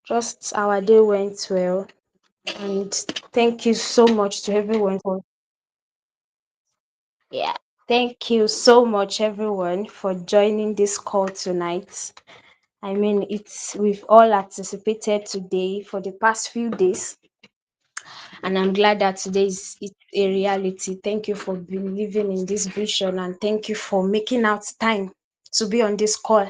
Just our day went well, and thank you so much to everyone for yeah. Thank you so much everyone for joining this call tonight. I mean, it's we've all anticipated today for the past few days, and I'm glad that today is it's a reality. Thank you for believing in this vision, and thank you for making out time to be on this call.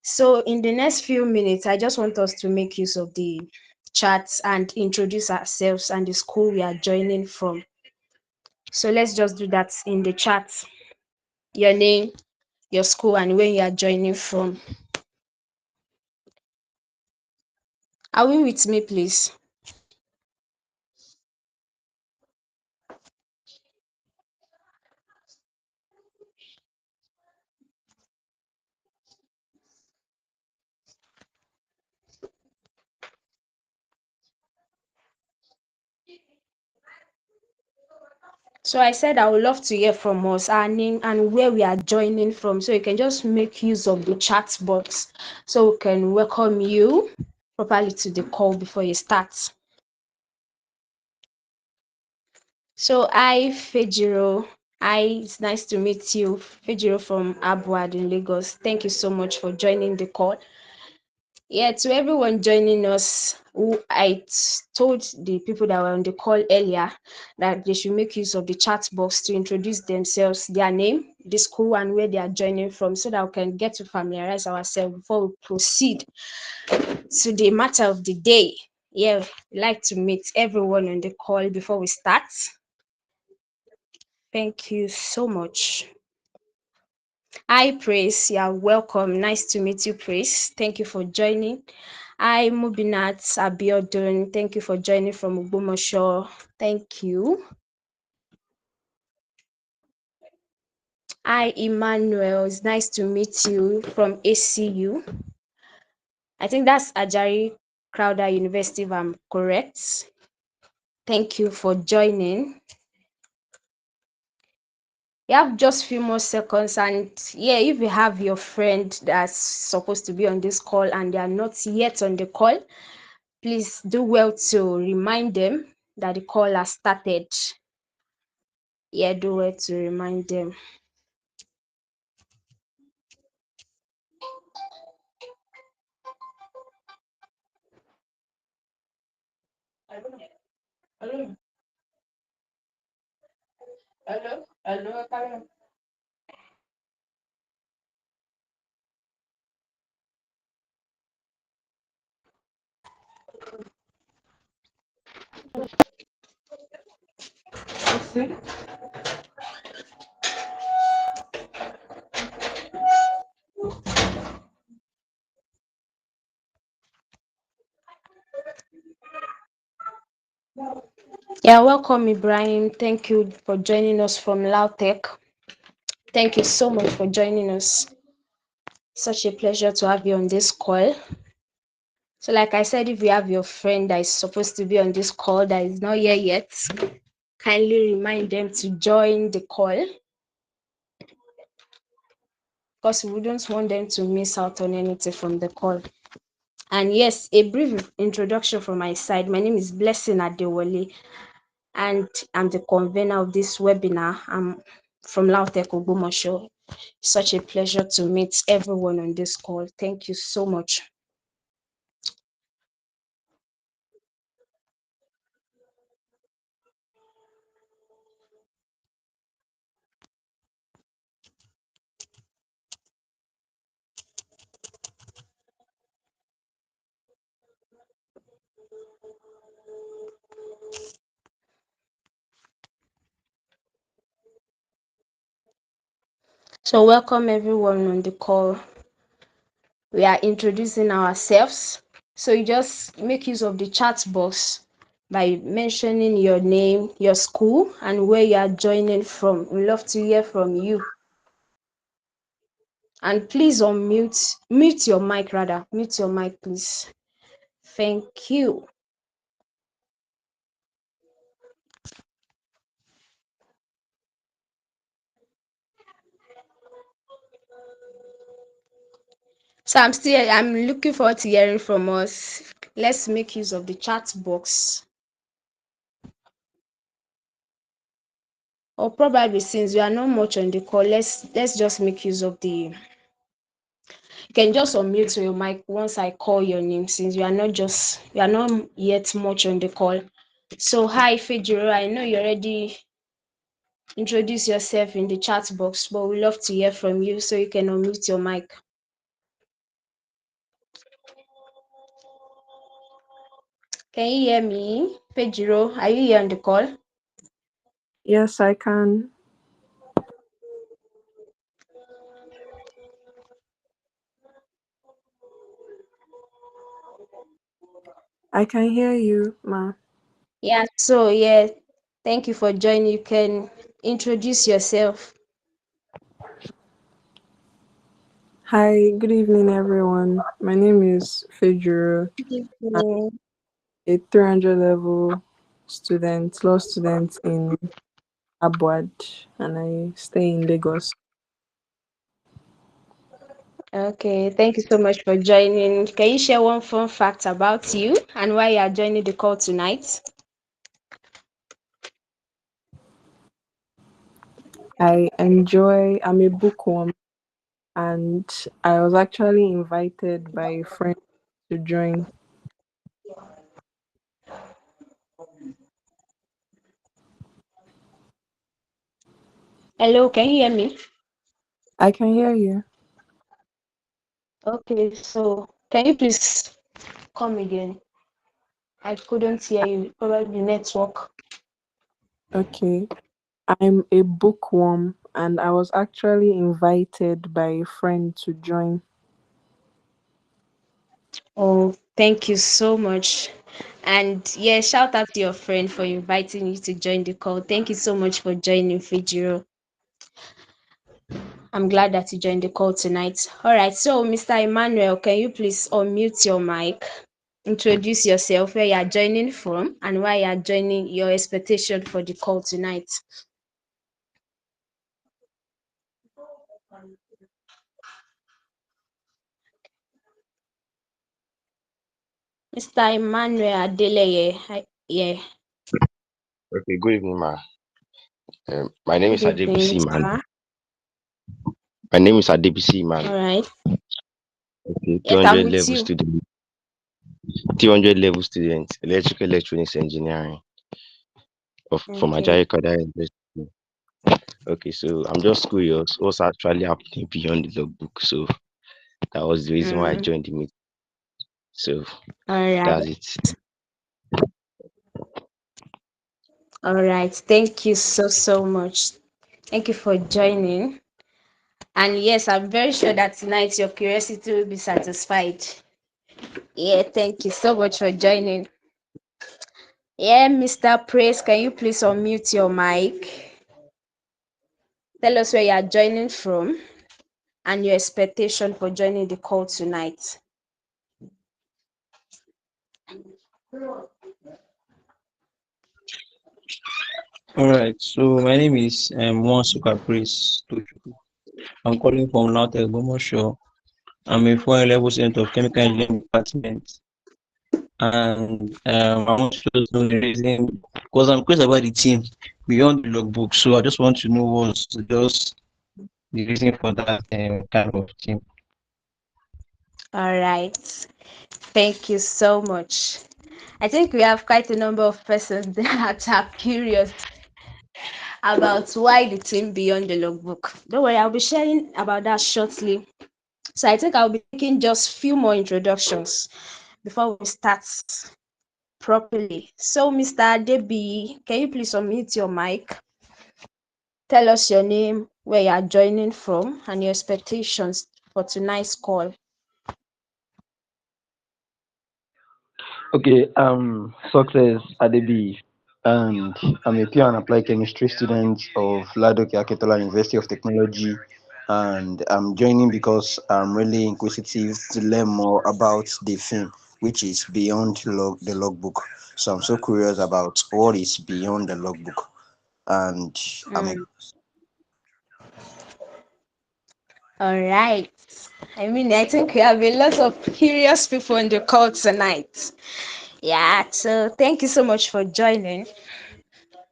So, in the next few minutes, I just want us to make use of the chats and introduce ourselves and the school we are joining from. So, let's just do that in the chat. Your name, your school, and where you are joining from. Are we with me, please? So I said I would love to hear from us, our name and where we are joining from. So you can just make use of the chat box so we can welcome you properly to the call before you start. So Fejiro. It's nice to meet you. Fejiro from Abuad in Lagos. Thank you so much for joining the call. Yeah, to everyone joining us, who told the people that were on the call earlier that they should make use of the chat box to introduce themselves, their name, the school, and where they are joining from, so that we can get to familiarize ourselves before we proceed to the matter of the day. Yeah, we like to meet everyone on the call before we start. Thank you so much. Hi, Praise. You are welcome. Nice to meet you, Praise. Thank you for joining. Hi, Mubinat Abiodun. Thank you for joining from Ogbomoso. Thank you. Hi, Emmanuel. It's nice to meet you from ACU. I think that's Ajari Crowder University, if I'm correct. Thank you for joining. You have just few more seconds, and yeah, if you have your friend that's supposed to be on this call and they are not yet on the call, please do well to remind them that the call has started. Yeah, do well to remind them. Hello, hello, hello, hello. Yeah, welcome, Ibrahim. Thank you for joining us from Lautech. Thank you so much for joining us. Such a pleasure to have you on this call. So, like I said, if you have your friend that is supposed to be on this call that is not here yet, kindly remind them to join the call because we don't want them to miss out on anything from the call. And yes, a brief introduction from my side. My name is Blessing Adewole, and I'm the convener of this webinar. I'm from Lautech Ogbomoso. Such a pleasure to meet everyone on this call. Thank you so much. So, welcome everyone on the call. We are introducing ourselves. So, you just make use of the chat box by mentioning your name, your school, and where you are joining from. We love to hear from you. And please mute your mic rather. Mute your mic, please. Thank you. So I'm looking forward to hearing from us. let's make use of the chat box. Or probably since we are not much on the call, let's just make use of the. You can just unmute your mic once I call your name, since we are not yet much on the call. So hi Fejiro, I know you already introduced yourself in the chat box, but we love to hear from you, so you can unmute your mic. Can you hear me? Fejiro, are you here on the call? Yes, I can. I can hear you, ma. Yeah, so yeah, thank you for joining. You can introduce yourself. Hi, good evening, everyone. My name is Fejuro. Good I'm evening. a 300 level student, law student in Abuad, and I stay in Lagos. Okay, thank you so much for joining. Can you share one fun fact about you and why you are joining the call tonight? I'm a bookworm, and I was actually invited by a friend to join. Hello, can you hear me? I can hear you. Okay, so can you please come again? I couldn't hear you. Probably network. Okay. I'm a bookworm, and I was actually invited by a friend to join. Oh, thank you so much. And yeah, shout out to your friend for inviting you to join the call. Thank you so much for joining, Fijiro. I'm glad that you joined the call tonight. All right, so Mr. Emmanuel, can you please unmute your mic? Introduce yourself, where you are joining from, and why you are joining, your expectation for the call tonight. Mr. Emmanuel Adeleye. Yeah, Okay, good evening, ma. My name is good evening, Adebisi, man. sir. My name is Adebisi, All man. right. Okay, Yes, I'm with level you. student, 200 level student, electrical electronics engineering from Okay. Ajayi Kada University. Okay, so I'm just curious what's actually happening beyond the logbook. So that was the reason why I Mm, joined the meeting. So all right. that's it. All right. Thank you so much. Thank you for joining. And yes, I'm very sure that tonight your curiosity will be satisfied. Yeah, thank you so much for joining. Yeah, Mr. Praise, can you please unmute your mic? Tell us where you are joining from and your expectation for joining the call tonight. All right, so my name is Wansuka Praise Tochukwu. I'm calling from Lautech, Bomosho. I'm a foreign level student of Chemical Engineering Department. And I want to just know the reason, because I'm curious about the team beyond the logbook. So I just want to know what's just the reason for that kind of team. All right. Thank you so much. I think we have quite a number of persons that are curious about why the team beyond the logbook. Don't worry, I'll be sharing about that shortly. So I think I'll be taking just few more introductions before we start properly. So Mr. Debi, can you please unmute your mic? Tell us your name, where you are joining from, and your expectations for tonight's call. Okay, Success Adebi, and I'm a pure and applied chemistry student of Ladoke Aketola University of Technology, and I'm joining because I'm really inquisitive to learn more about the film, which is beyond the logbook. So I'm so curious about what is beyond the logbook, and I'm Mm, all right. I mean, I think we have a lot of curious people in the call tonight. Yeah, so thank you so much for joining.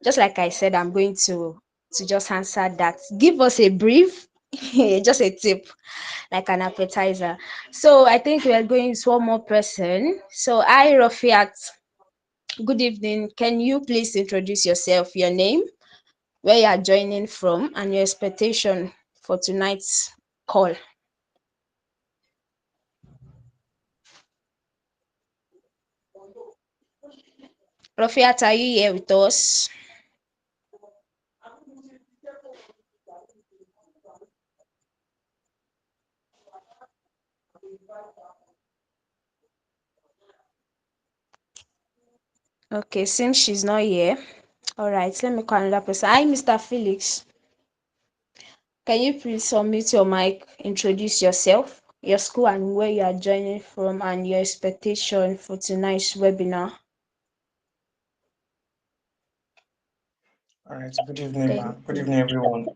Just like I said, I'm going to just answer that. Give us a brief, just a tip, like an appetizer. So I think we are going with one more person. So I, Rafiat, good evening. Can you please introduce yourself, your name, where you are joining from, and your expectation for tonight's call? Rafiat, are you here with us? Okay, since she's not here, all right, let me call another person. Hi, Mr. Felix. Can you please unmute your mic, introduce yourself, your school and where you are joining from, and your expectation for tonight's webinar? All right. Good evening, Can ma. you Good please? evening, everyone.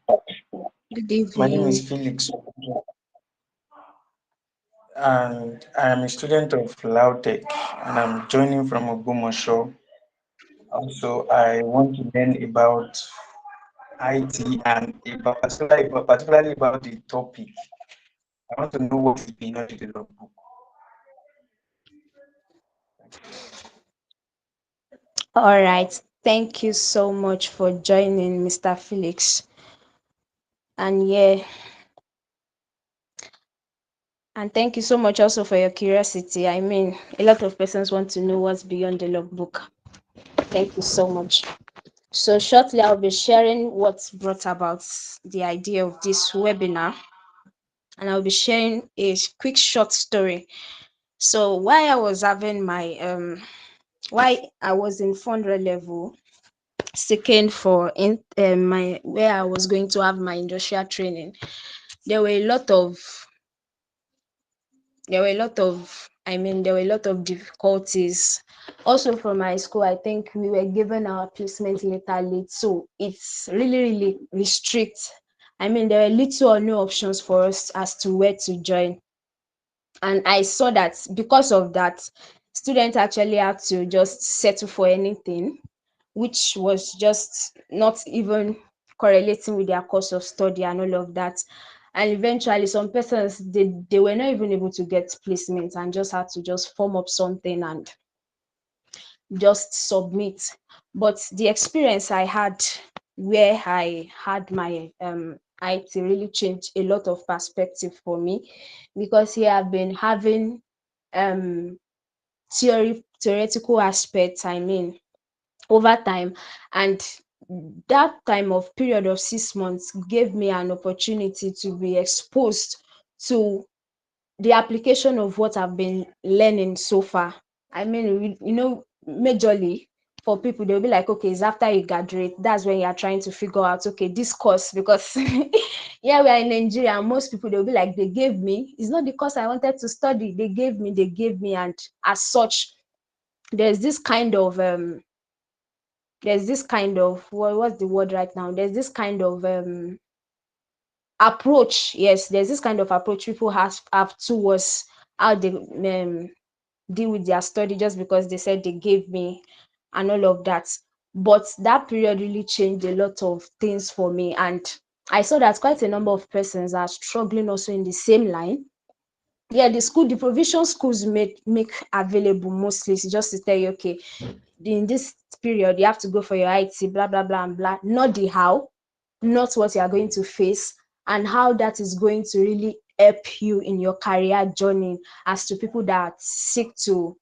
Good My name is evening. Felix, and I am a student of Lautech, and I'm joining from Ogbomoso. Also, I want to learn about IT and particularly about the topic. I want to know what is beyond the logbook. All right. Thank you so much for joining, Mr. Felix. And yeah, and thank you so much also for your curiosity. I mean, a lot of persons want to know what's beyond the logbook. Thank you so much. So shortly, I'll be sharing what's brought about the idea of this webinar, and I'll be sharing a quick short story. So why I was in Fondra level seeking for my where I was going to have my industrial training, there were a lot of there were a lot of difficulties. Also from my school, I think we were given our placement letter late, so it's really restrict. I mean, there were little or no options for us as to where to join. And I saw that because of that, students actually had to just settle for anything, which was just not even correlating with their course of study and all of that. And eventually some persons, they were not even able to get placement and just had to just form up something and just submit. But the experience I had where I had my IT really changed a lot of perspective for me, because here I've been having um theoretical aspects, I mean, over time. And that time of period of 6 months gave me an opportunity to be exposed to the application of what I've been learning so far. I mean, majorly for people, they'll be like, okay, it's after you graduate. That's when you're trying to figure out, okay, this course, because yeah, we are in Nigeria, and most people, they'll be like, they gave me. It's not the course I wanted to study. They gave me. And as such, there's this kind of what's the word right now? There's this kind of approach. Yes, there's this kind of approach people have towards how they deal with their study, just because they said they gave me and all of that. But that period really changed a lot of things for me, and I saw that quite a number of persons are struggling also in the same line. Yeah, the provision schools make available mostly is just to tell you, okay, in this period you have to go for your IT, blah blah blah and blah, not the how, not what you are going to face, and how that is going to really help you in your career journey, as to people that seek to,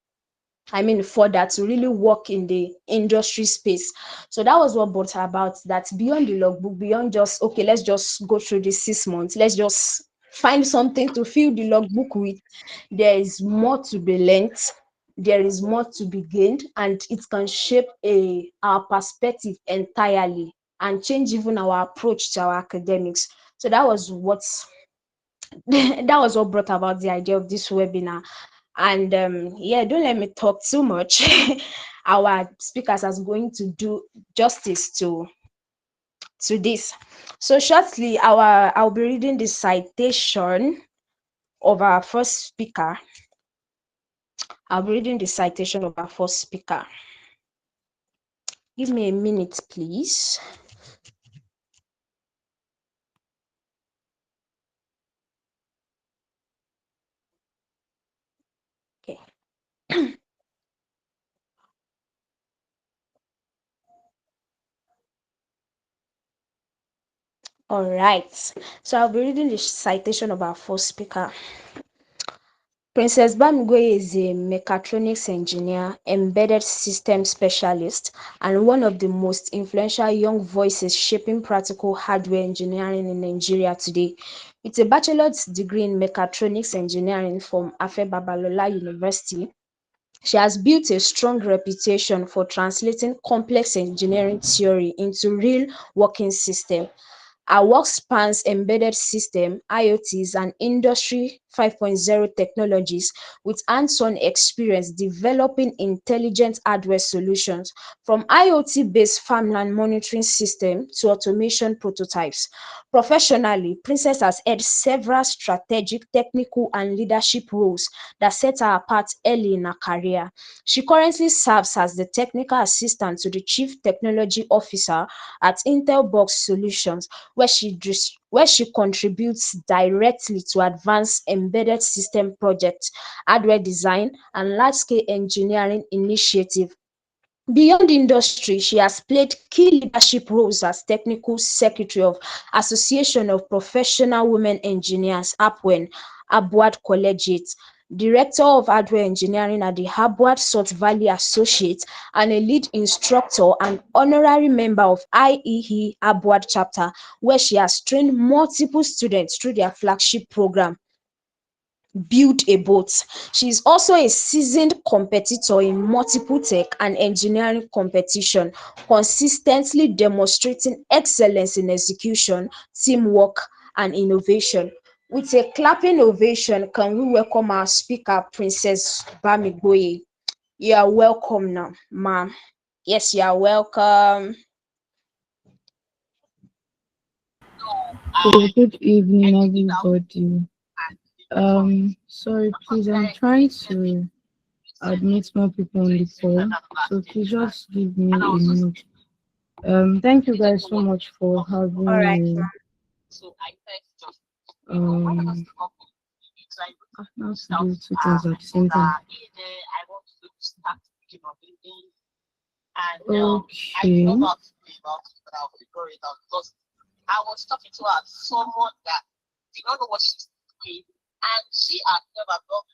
I mean, for that to really work in the industry space. So that was what brought about that, beyond the logbook, beyond just, okay, let's just go through this 6 months, let's just find something to fill the logbook with. There is more to be learned, there is more to be gained, and it can shape our perspective entirely and change even our approach to our academics. So that was what's that was what brought about the idea of this webinar. And yeah, don't let me talk too much. Our speakers are going to do justice to this. So shortly, I'll be reading the citation of our first speaker. I'll be reading the citation of our first speaker. Give me a minute, please. Okay. All right. So I'll be reading the citation of our first speaker. Princess Bamigweye is a mechatronics engineer, embedded system specialist, and one of the most influential young voices shaping practical hardware engineering in Nigeria today. With a bachelor's degree in mechatronics engineering from Afe Babalola University, she has built a strong reputation for translating complex engineering theory into real working systems. Our work spans embedded system, IoTs, and Industry 5.0 technologies with hands-on experience developing intelligent hardware solutions, from IoT-based farmland monitoring system to automation prototypes. Professionally, Princess has held several strategic, technical, and leadership roles that set her apart early in her career. She currently serves as the technical assistant to the Chief Technology Officer at Intel Box Solutions, where she contributes directly to advanced embedded system projects, hardware design, and large-scale engineering initiatives. Beyond industry, she has played key leadership roles as technical secretary of Association of Professional Women Engineers (APWEN), Abuad Collegiate, director of hardware engineering at the Abuad Salt Valley Associates, and a lead instructor and honorary member of IEE Abuad chapter, where she has trained multiple students through their flagship program, Build a Boat. She is also a seasoned competitor in multiple tech and engineering competition, consistently demonstrating excellence in execution, teamwork, and innovation. With a clapping ovation, can we welcome our speaker, Princess Bamigboye? You are welcome now, ma'am. Yes, you are welcome. So good evening, everybody. Sorry, please, I'm trying to admit more people on the call, so please just give me a minute. Thank you guys so much for having All right. me. Um, now to do two things at the same time. Okay. I was talking to her, someone that did not know what she's doing, and she had never done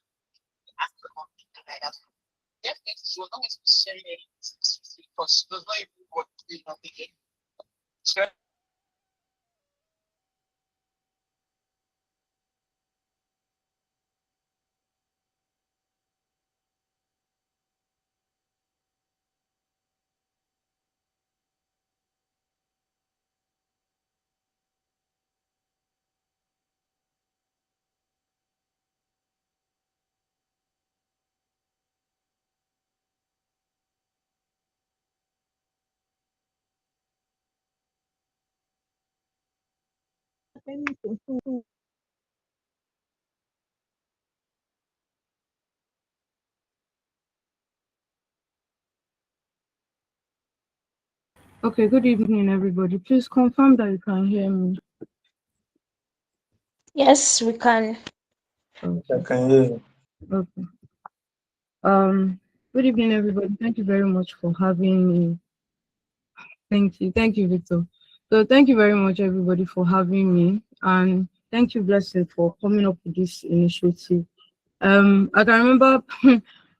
something like that. Definitely, she was not going to be sharing anything because she was not even what doing nothing. Okay, good evening, everybody. Please confirm that you can hear me. Yes, we can. I Okay. can hear you. Okay. Good evening, everybody. Thank you very much for having me. Thank you, Victor. So thank you very much, everybody, for having me, and thank you, Blessing, for coming up with this initiative. I can remember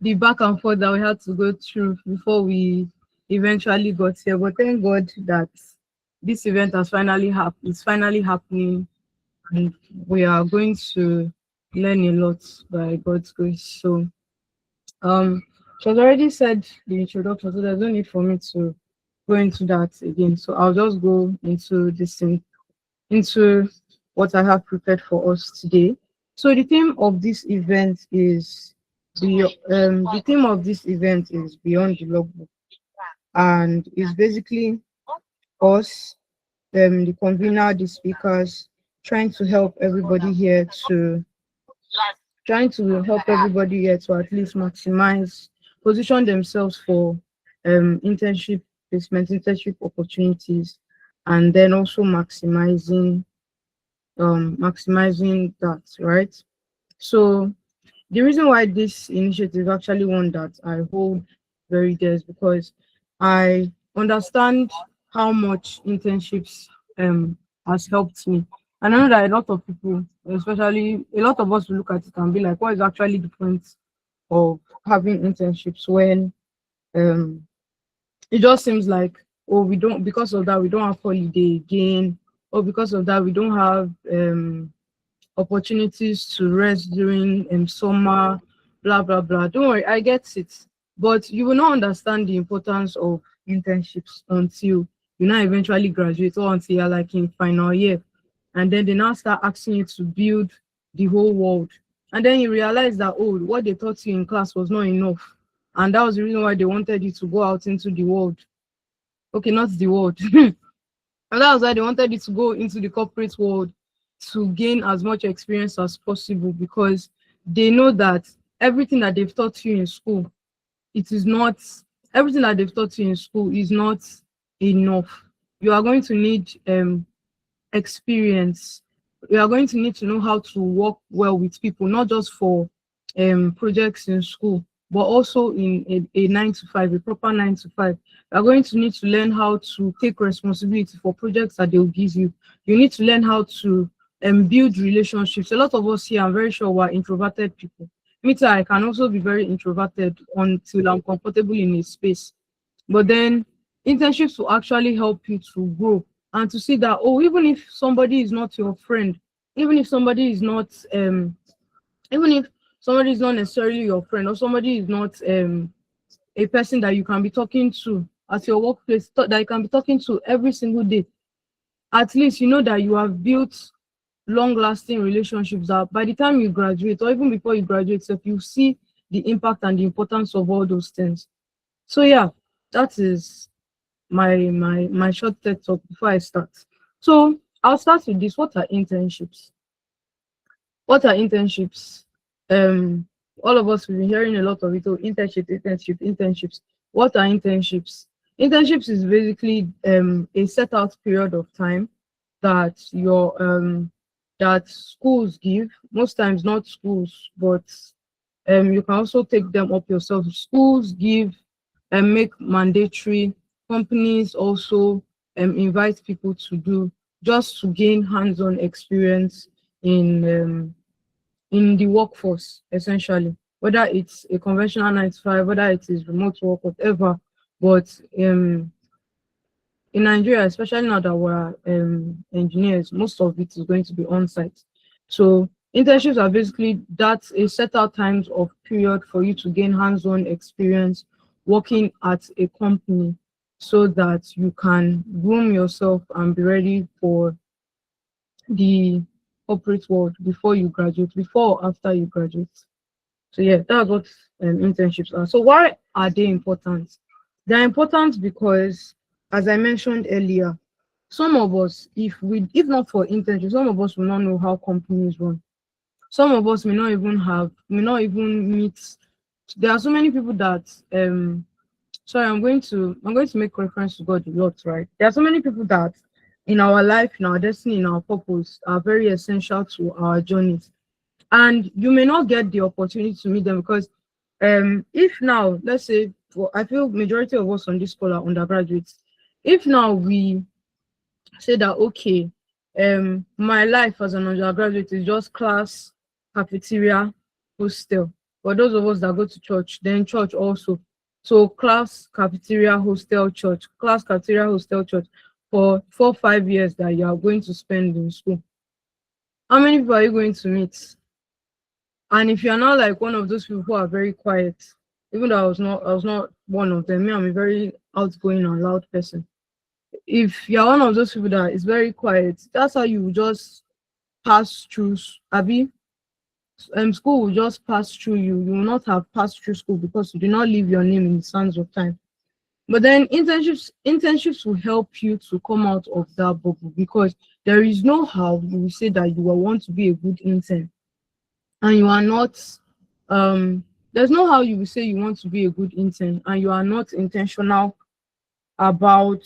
the back and forth that we had to go through before we eventually got here, but thank God that this event has finally happened. It's finally happening, and we are going to learn a lot by God's grace. So, she has already said the introduction, so there's no need for me to go into that again. So I'll just go into this thing, into what I have prepared for us today. So the theme of this event is the theme of this event is Beyond the Logbook, and it's basically us, the convener, the speakers, trying to help everybody here to trying to help everybody here to at least position themselves for internship placement, internship opportunities, and then also maximizing that, right? So the reason why this initiative is actually one that I hold very dear is because I understand how much internships has helped me. And I know that a lot of people, especially a lot of us, will look at it and be like, what is actually the point of having internships when um it just seems like, oh, we don't, because of that we don't have holiday again, or because of that we don't have opportunities to rest during summer, blah blah blah. Don't worry, I get it. But you will not understand the importance of internships until you now eventually graduate, or until you're like in final year. And then they now start asking you to build the whole world. And then you realize that, oh, what they taught you in class was not enough. And that was the reason why they wanted you to go out into the world. Okay, not the world. And that was why they wanted you to go into the corporate world to gain as much experience as possible, because they know that everything that they've taught you in school, it is not, everything that they've taught you in school is not enough. You are going to need experience. You are going to need to know how to work well with people, not just for projects in school, but also in a 9 to 5, a proper 9 to 5. You are going to need to learn how to take responsibility for projects that they'll give you. You need to learn how to build relationships. A lot of us here, I'm very sure, we're introverted people. Me too, I can also be very introverted until I'm comfortable in a space. But then internships will actually help you to grow and to see that, oh, even if somebody is not your friend, even if somebody is not even if somebody is not necessarily your friend, or somebody is not a person that you can be talking to at your workplace, that you can be talking to every single day, at least you know that you have built long-lasting relationships that by the time you graduate, or even before you graduate, if you see the impact and the importance of all those things. So yeah, that is my short TED talk before I start. So I'll start with this. What are internships? What are internships? Um, all of us, we've been hearing a lot of it. Oh, internships. What are internships? Internships is basically a set out period of time that that schools give. Most times not schools, but you can also take them up yourself. Schools give and make mandatory. Companies also invite people to do, just to gain hands-on experience in the workforce, essentially, whether it's a conventional 9 to 5, whether it is remote work, whatever. But in Nigeria, especially now that we're engineers, most of it is going to be on site. So internships are basically that's a set out times of period for you to gain hands-on experience working at a company, so that you can groom yourself and be ready for the corporate world before you graduate, before or after you graduate. So yeah, that's what internships are. So why are they important? They're important because, as I mentioned earlier, some of us, if not for internships, some of us will not know how companies run. Some of us may not even meet. There are so many people that sorry, I'm going to make reference to God a lot, right? There are so many people that in our life, in our destiny, in our purpose are very essential to our journeys. And you may not get the opportunity to meet them because if now, let's say, well, I feel majority of us on this call are undergraduates. If now we say that, okay, my life as an undergraduate is just class, cafeteria, hostel. For those of us that go to church, then church also. So class, cafeteria, hostel, church, class, cafeteria, hostel, church, for 4 5 years that you are going to spend in school. How many people are you going to meet? And if you're not like one of those people who are very quiet, even though I was not one of them, I'm a very outgoing and loud person. If you're one of those people that is very quiet, that's how you just pass through. Abby, school will just pass through you. You will not have passed through school because you do not leave your name in the sands of time. But then internships will help you to come out of that bubble, because there is no how you will say that you will want to be a good intern and you are not, there's no how you will say you want to be a good intern and you are not intentional about,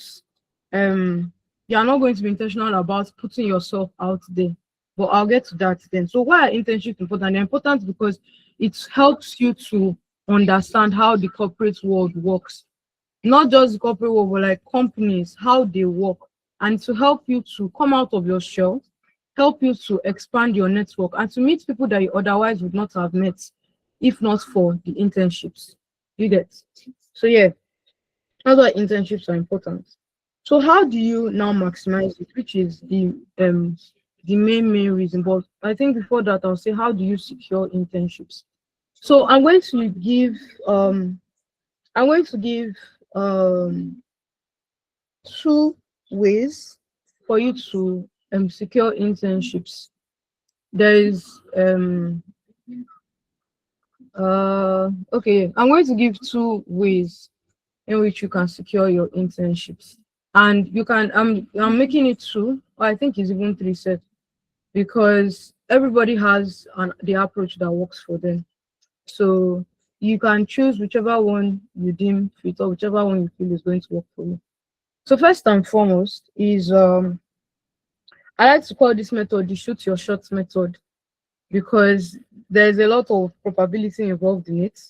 you are not going to be intentional about putting yourself out there. But I'll get to that then. So why are internships important? They're important because it helps you to understand how the corporate world works. Not just the corporate world, but like companies, how they work, and to help you to come out of your shell, help you to expand your network, and to meet people that you otherwise would not have met if not for the internships. You get? So yeah, that's why internships are important. So how do you now maximize it, which is the main reason. But I think before that, I'll say, how do you secure internships? So um I'm going to give um two ways for you to secure internships. There is okay, I'm going to give two ways in which you can secure your internships. And you can, I'm making it two, or I think it's even three sets, because everybody has the approach that works for them. So you can choose whichever one you deem fit, or whichever one you feel is going to work for you. So first and foremost is I like to call this method the shoot your shot method, because there's a lot of probability involved in it.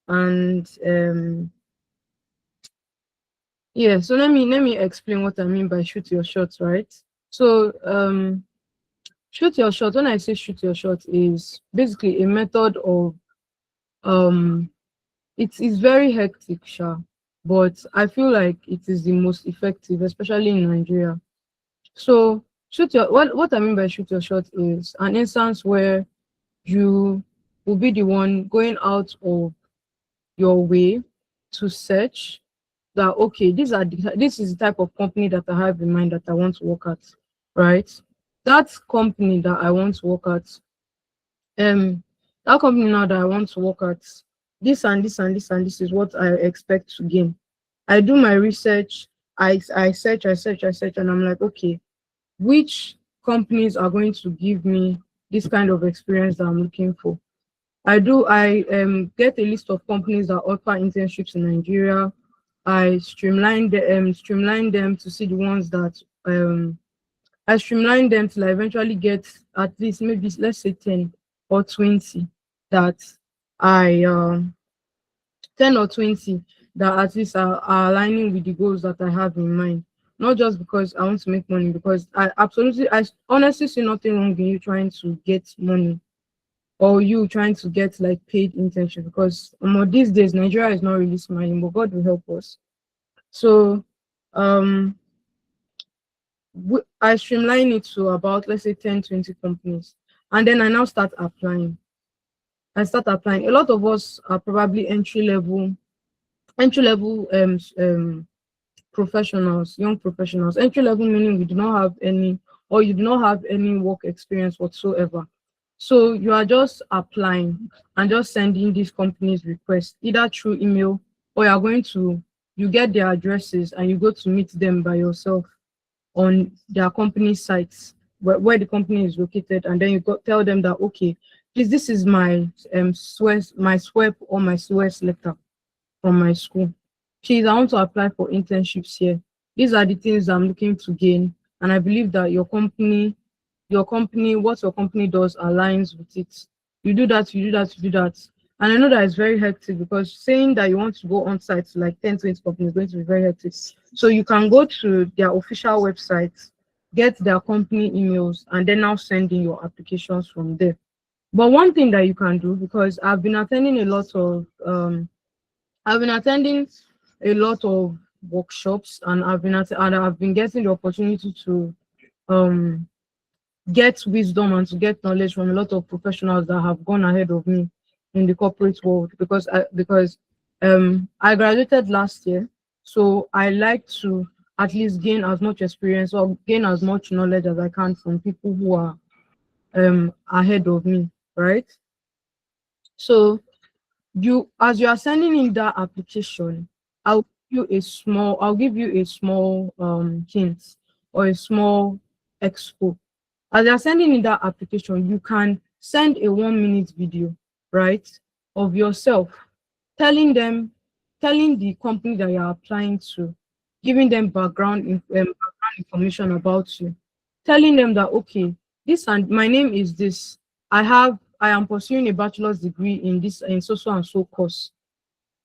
And yeah, so let me explain what I mean by shoot your shots, right? So shoot your shot, when I say shoot your shot, is basically a method of it is very hectic, sure, but I feel like it is the most effective, especially in Nigeria. So what I mean by shoot your shot is an instance where you will be the one going out of your way to search that, okay, this is the type of company that I have in mind that I want to work at, right? That company that I want to work at, um that company now that I want to work at, this and this and this and this is what I expect to gain. I do my research, I search, and I'm like, okay, which companies are going to give me this kind of experience that I'm looking for. I get a list of companies that offer internships in Nigeria. I streamline them to see the ones that I streamline them till I eventually get at least maybe let's say 10 or 20 that I 10 or 20 that at least are aligning with the goals that I have in mind. Not just because I want to make money, because I honestly see nothing wrong in you trying to get money, or you trying to get like paid internship, because these days Nigeria is not really smiling, but God will help us. So um I streamline it to about, let's say, 10, 20 companies, and then I now start applying. A lot of us are probably entry level professionals, young professionals. Entry level meaning we do not have any, or you do not have any work experience whatsoever. So you are just applying and just sending these companies requests either through email, or you get their addresses and you go to meet them by yourself on their company sites, where the company is located, and then tell them that, okay, please, this is my SWEP or my SWES letter from my school. Please, I want to apply for internships here. These are the things I'm looking to gain, and I believe that what your company does aligns with it. You do that, you do that, you do that. And I know that it's very hectic, because saying that you want to go on site to like 10, 20 companies is going to be very hectic. So you can go to their official website, get their company emails, and then now send in your applications from there. But one thing that you can do, because I've been attending a lot of workshops, and I've been getting the opportunity to get wisdom and to get knowledge from a lot of professionals that have gone ahead of me in the corporate world, because I graduated last year, so I like to at least gain as much experience or gain as much knowledge as I can from people who are ahead of me, right? So as you are sending in that application, I'll give you a small hint, or a small expo. As you're sending in that application, you can send a 1 minute video, right, of yourself telling the company that you're applying to, giving them background information about you, telling them that, okay, this and my name is this. I am pursuing a bachelor's degree in this in so and so course,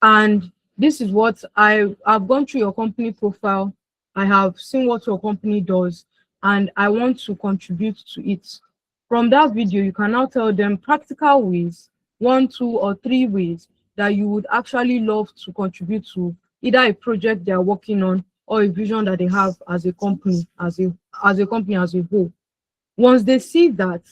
and this is what I've gone through your company profile. I have seen what your company does, and I want to contribute to it. From that video, you can now tell them practical ways, 1, 2, or 3 ways that you would actually love to contribute to either a project they are working on or a vision that they have as a company, as a company as a whole. Once they see that,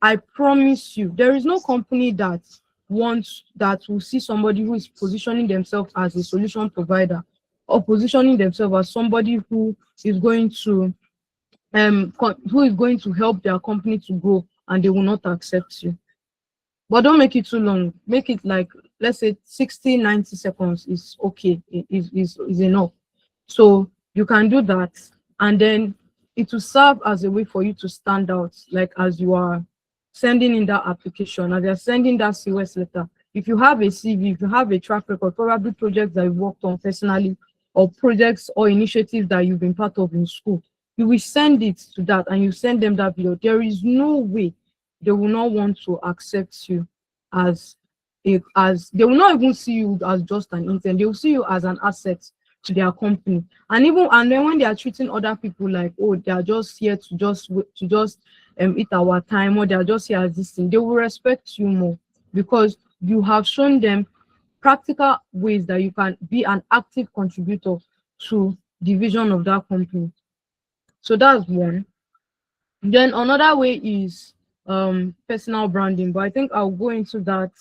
I promise you, there is no company that will see somebody who is positioning themselves as a solution provider or positioning themselves as somebody is going to who is going to help their company to grow, and they will not accept you. But don't make it too long. Make it like, let's say 60, 90 seconds is okay, is enough. So you can do that, and then it will serve as a way for you to stand out, like as you are sending in that application, as you're sending that SIWES letter. If you have a CV, if you have a track record, probably projects that you've worked on personally, or projects or initiatives that you've been part of in school, you will send it to that and you send them that video. There is no way they will not want to accept you as they will not even see you as just an intern. They will see you as an asset to their company. And then when they are treating other people like, oh, they are just here to just eat our time, or they are just here as this thing, they will respect you more because you have shown them practical ways that you can be an active contributor to the vision of that company. So that's one. Then another way is personal branding, but I think I'll go into that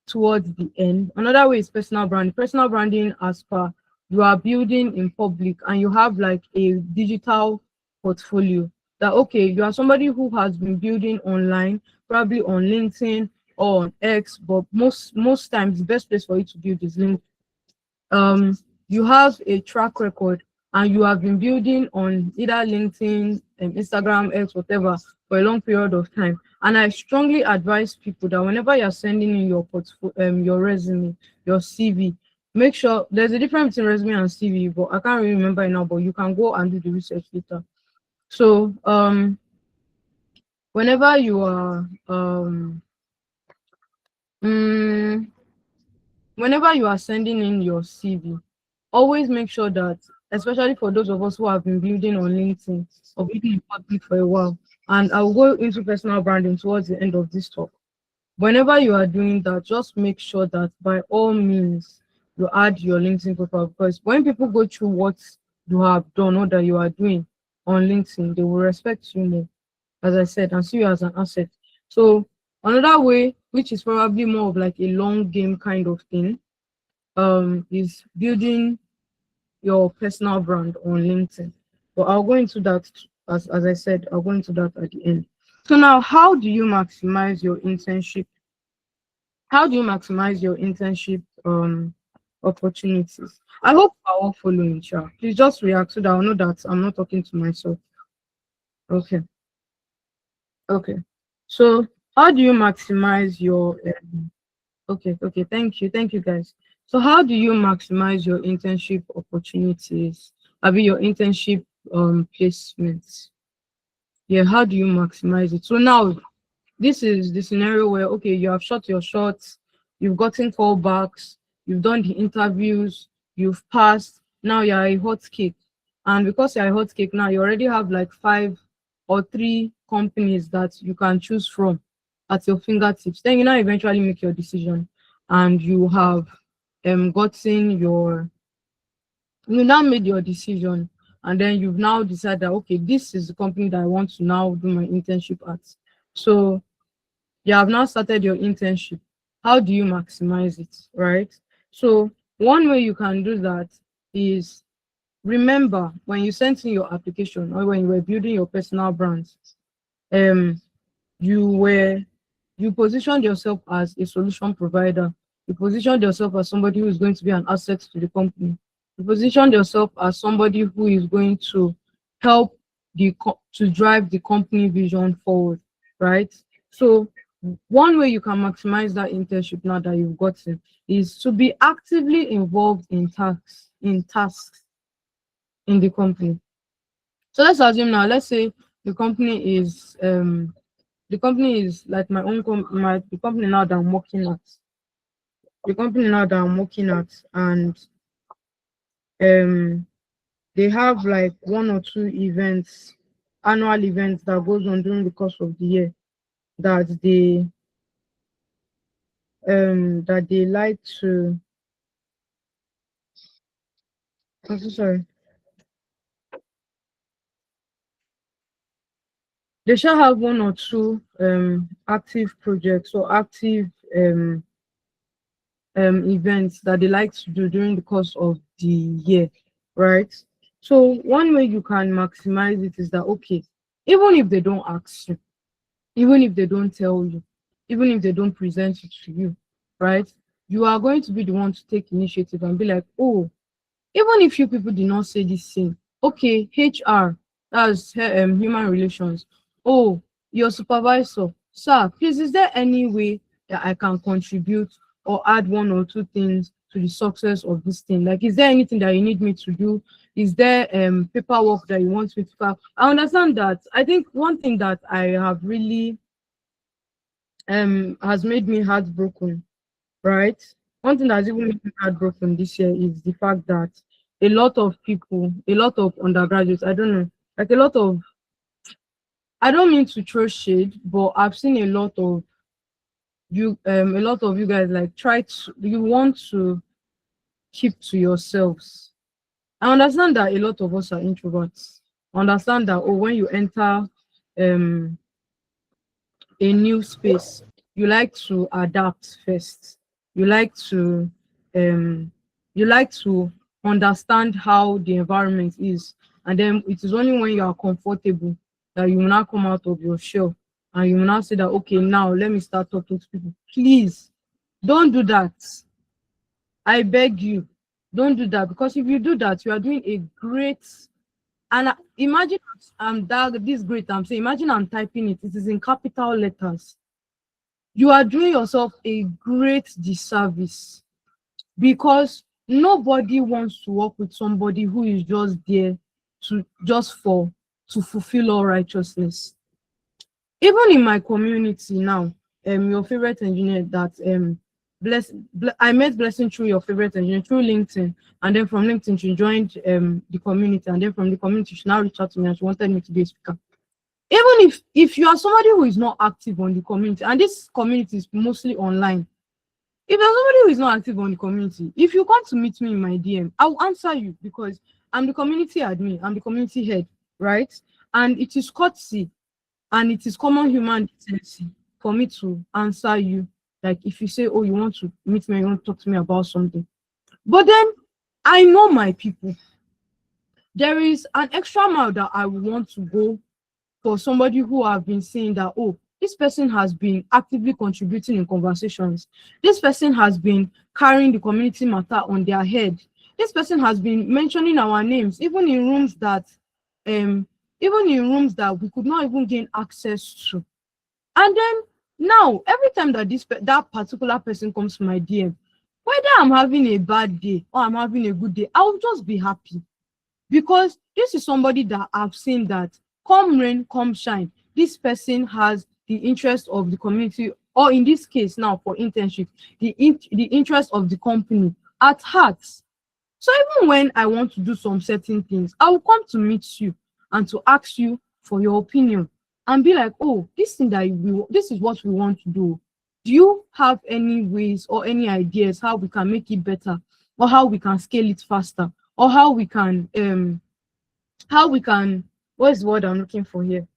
towards the end. Another way is personal branding. Personal branding, as per you are building in public and you have like a digital portfolio, that okay, you are somebody who has been building online, probably on LinkedIn or on X, but most times the best place for you to build is LinkedIn. You have a track record and you have been building on either LinkedIn, Instagram, X, whatever, for a long period of time. And I strongly advise people that whenever you're sending in your portfolio, your resume, your CV, make sure there's a difference between resume and CV, but I can't really remember it now, but you can go and do the research later. So whenever you are whenever you are sending in your CV, always make sure that, especially for those of us who have been building on LinkedIn or building in public for a while, and I'll go into personal branding towards the end of this talk. Whenever you are doing that, just make sure that by all means you add your LinkedIn profile, because when people go through what you have done or that you are doing on LinkedIn, they will respect you more, as I said, and see you as an asset. So another way, which is probably more of like a long game kind of thing, is building your personal brand on LinkedIn. But I'll go into that, as I said, I'll go into that at the end. So now, how do you maximize your internship? How do you maximize your internship opportunities? I hope you are all following, Cha. Please just react so that I'll know that I'm not talking to myself. Okay. Okay. So how do you maximize your okay, thank you guys. So how do you maximize your internship opportunities? I mean your internship placements. Yeah, how do you maximize it? So now this is the scenario where okay, you have shot your shots, you've gotten callbacks, you've done the interviews, you've passed, now you're a hot cake. And because you're a hot cake now, you already have like 5 or 3 companies that you can choose from at your fingertips. Then you now eventually make your decision, and you have you now made your decision, and then you've now decided that okay, this is the company that I want to now do my internship at. So you have now started your internship. How do you maximize it, right? So one way you can do that is, remember when you sent in your application or when you were building your personal brands, you positioned yourself as a solution provider. You positioned yourself as somebody who is going to be an asset to the company. You positioned yourself as somebody who is going to help to drive the company vision forward, right? So One way you can maximize that internship now that you've gotten is to be actively involved in tasks in the company. So let's assume now, let's say the company is like my own the company now that I'm working at. The company now that I'm working at, and um they have like one or two events, annual events that goes on during the course of the year that they like to I'm so sorry. They shall have one or two active projects or active events that they like to do during the course of the year, right? So one way you can maximize it is that, okay, even if they don't ask you, even if they don't tell you, even if they don't present it to you, right? You are going to be the one to take initiative and be like, oh, even if you people did not say this thing, okay, HR, that's human relations. Oh, your supervisor, sir, please, is there any way that I can contribute or add one or two things to the success of this thing? Like, is there anything that you need me to do? Is there paperwork that you want me to file? I understand that. I think one thing that I have really has made me heartbroken, right? One thing that's even made me heartbroken this year is the fact that a lot of people, a lot of undergraduates, I don't know, like a lot of, I don't mean to throw shade, but I've seen a lot of you guys like you want to keep to yourselves. I understand that a lot of us are introverts. I understand that, oh, when you enter um a new space, you like to adapt first. You like to um you like to understand how the environment is, and then it is only when you are comfortable that you will now come out of your shell and you will now say that, okay, now let me start talking to people. Please don't do that. I beg you, don't do that, because if you do that, you are doing a great, and imagine that this great I'm saying, imagine I'm typing it is in capital letters. You are doing yourself a great disservice, because nobody wants to work with somebody who is just there to fulfill all righteousness. Even in my community now, your favorite engineer that I met Blessing through your favorite engineer through LinkedIn, and then from LinkedIn she joined the community, and then from the community she now reached out to me and she wanted me to be a speaker. Even if you are somebody who is not active on the community, and this community is mostly online, if there's somebody who is not active on the community, if you come to meet me in my DM, I will answer you, because I'm the community admin, I'm the community head, right? And it is courtesy and it is common human decency for me to answer you. Like if you say, oh, you want to meet me, you want to talk to me about something. But then I know my people. There is an extra mile that I would want to go for somebody who have been saying that, oh, this person has been actively contributing in conversations. This person has been carrying the community matter on their head. This person has been mentioning our names, even in rooms that we could not even gain access to. And then now, every time that that particular person comes to my DM, whether I'm having a bad day or I'm having a good day, I'll just be happy, because this is somebody that I've seen that come rain, come shine, this person has the interest of the community, or in this case now for internship, the interest of the company at heart. So even when I want to do some certain things, I will come to meet you and to ask you for your opinion and be like, oh, this is what we want to do. Do you have any ways or any ideas how we can make it better, or how we can scale it faster, or how we can what's the word I'm looking for here?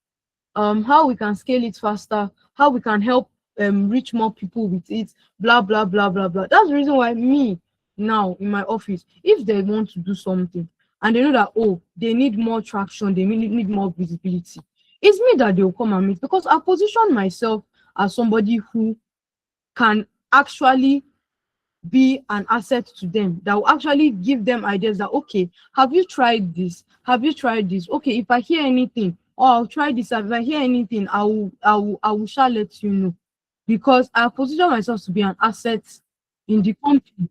How we can scale it faster, how we can help reach more people with it, blah blah blah blah blah. That's the reason why me now in my office, if they want to do something and they know that, oh, they need more traction, they need more visibility, it's me that they'll come and meet, because I position myself as somebody who can actually be an asset to them, that will actually give them ideas that, okay, have you tried this, okay, if I hear anything, or I'll try this, if I hear anything, I will shall let you know. because I position myself to be an asset in the company.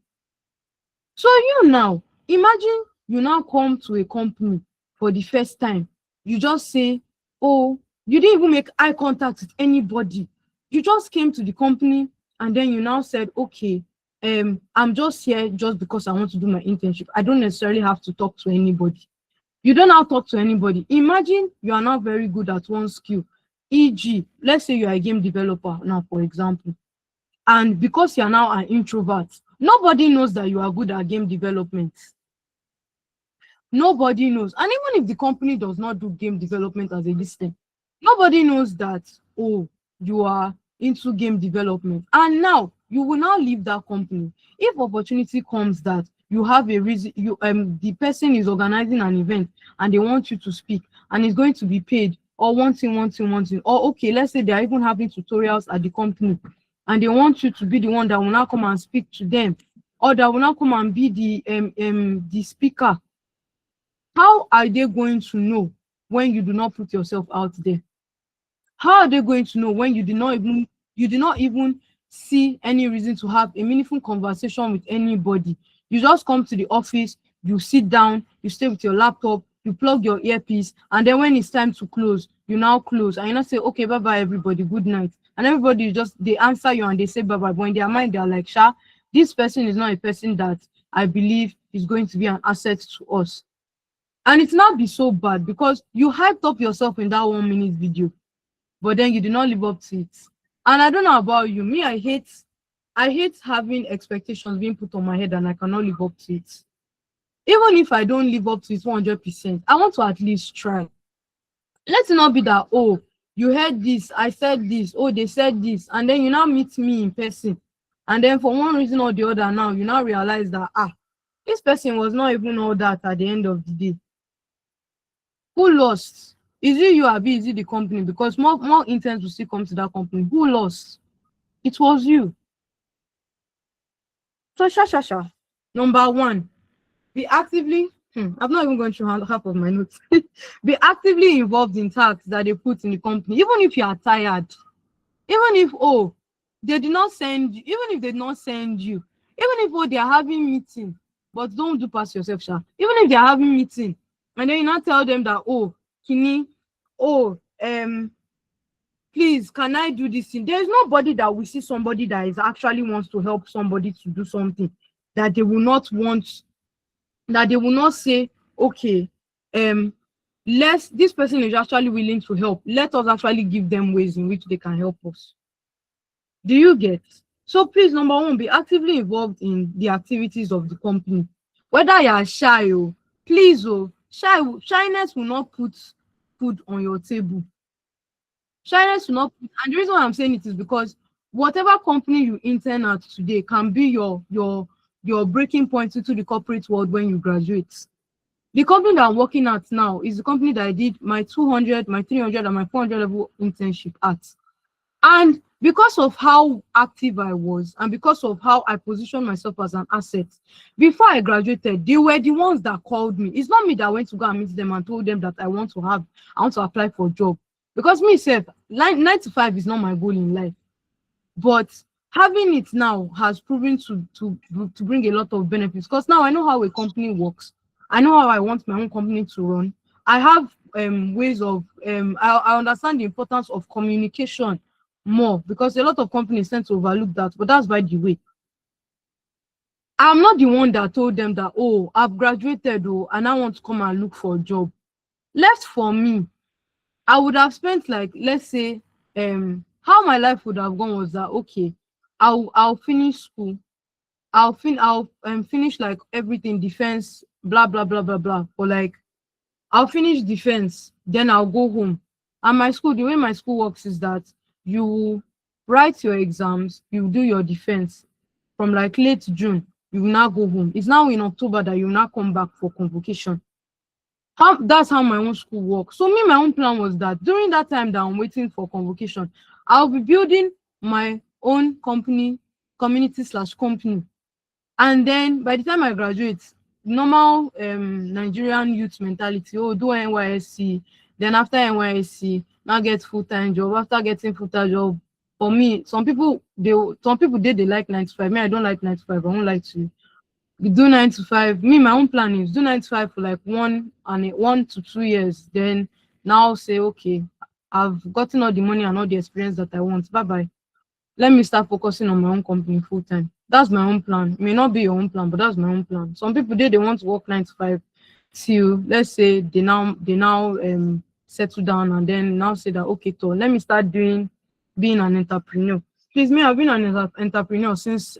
So you now imagine you now come to a company for the first time. You just say, oh, you didn't even make eye contact with anybody. You just came to the company and then you now said, okay, I'm just here just because I want to do my internship. I don't necessarily have to talk to anybody. You don't now talk to anybody. Imagine you are not very good at one skill. E.g., let's say you are a game developer now, for example. And because you are now an introvert, nobody knows that you are good at game development. Nobody knows. And even if the company does not do game development as a listing, nobody knows that, oh, you are into game development. And now you will now leave that company. If opportunity comes that you have a reason, the person is organizing an event and they want you to speak and it's going to be paid, or one thing, or okay, let's say they are even having tutorials at the company and they want you to be the one that will now come and speak to them, or that will now come and be the speaker. How are they going to know when you do not put yourself out there? How are they going to know when you did not even see any reason to have a meaningful conversation with anybody? You just come to the office, you sit down, you stay with your laptop, you plug your earpiece, and then when it's time to close, you now close and you now say, okay, bye bye everybody, good night. And everybody they answer you and they say bye bye. But in their mind, they're like, Sha, this person is not a person that I believe is going to be an asset to us. And it's not be so bad because you hyped up yourself in that 1 minute video, but then you did not live up to it. And I don't know about you. Me, I hate having expectations being put on my head and I cannot live up to it. Even if I don't live up to it 100%, I want to at least try. Let it not be that, oh, you heard this, I said this, oh, they said this, and then you now meet me in person. And then for one reason or the other now, you now realize that, this person was not even all that at the end of the day. Who lost? Is it you, or is it the company? Because more interns will still come to that company. Who lost? It was you. So, number one, be actively, I'm not even going through half of my notes. Be actively involved in tasks that they put in the company, even if you are tired. Even if, they did not send you, even if they did not send you, even if, they are having meeting, but don't do past yourself, Sha. Even if they are having meeting, and then you not tell them that, Kini, please, can I do this thing? There's nobody that will see somebody that is actually wants to help somebody to do something that they will not want, that they will not say, okay, this person is actually willing to help. Let us actually give them ways in which they can help us. Do you get? So please, number one, be actively involved in the activities of the company. Whether you are shy, please, shyness will not put food on your table. Shyness will not put, and the reason why I'm saying it is because whatever company you intern at today can be your breaking point into the corporate world when you graduate. The company that I'm working at now is the company that I did my 200, my 300, and my 400 level internship at. And because of how active I was and because of how I positioned myself as an asset, before I graduated, they were the ones that called me. It's not me that went to go and meet them and told them that I want to apply for a job. Because myself, 9 to 5 is not my goal in life. But having it now has proven to bring a lot of benefits. Because now I know how a company works. I know how I want my own company to run. I have ways of, I understand the importance of communication more, because a lot of companies tend to overlook that, but that's by the way. I'm not the one that told them that, I've graduated and I want to come and look for a job. Left for me, I would have spent, like, let's say, how my life would have gone was that, okay, I'll finish school, I'll finish like everything, defense, blah blah blah blah blah, or like I'll finish defense, then I'll go home. And my school, the way my school works is that you write your exams, you do your defense from like late June, you will now go home. It's now in October that you will now come back for convocation. That's how my own school works. So my own plan was that during that time that I'm waiting for convocation, I'll be building my own community/company. And then by the time I graduate, normal Nigerian youth mentality, do NYSC, then after NYSC, now get full-time job. After getting full-time job, for me, some people they like 9 to 5. Me, I don't like 9 to 5. I won't like to do 9 to 5. Me, my own plan is do 9 to 5 for like 1 to 2 years. Then now say, okay, I've gotten all the money and all the experience that I want. Bye bye. Let me start focusing on my own company full time. That's my own plan. It may not be your own plan, but that's my own plan. Some people they want to work 9 to 5 till, let's say, they now settle down and then now say that, okay, so let me start being an entrepreneur. Please, me, I've been an entrepreneur since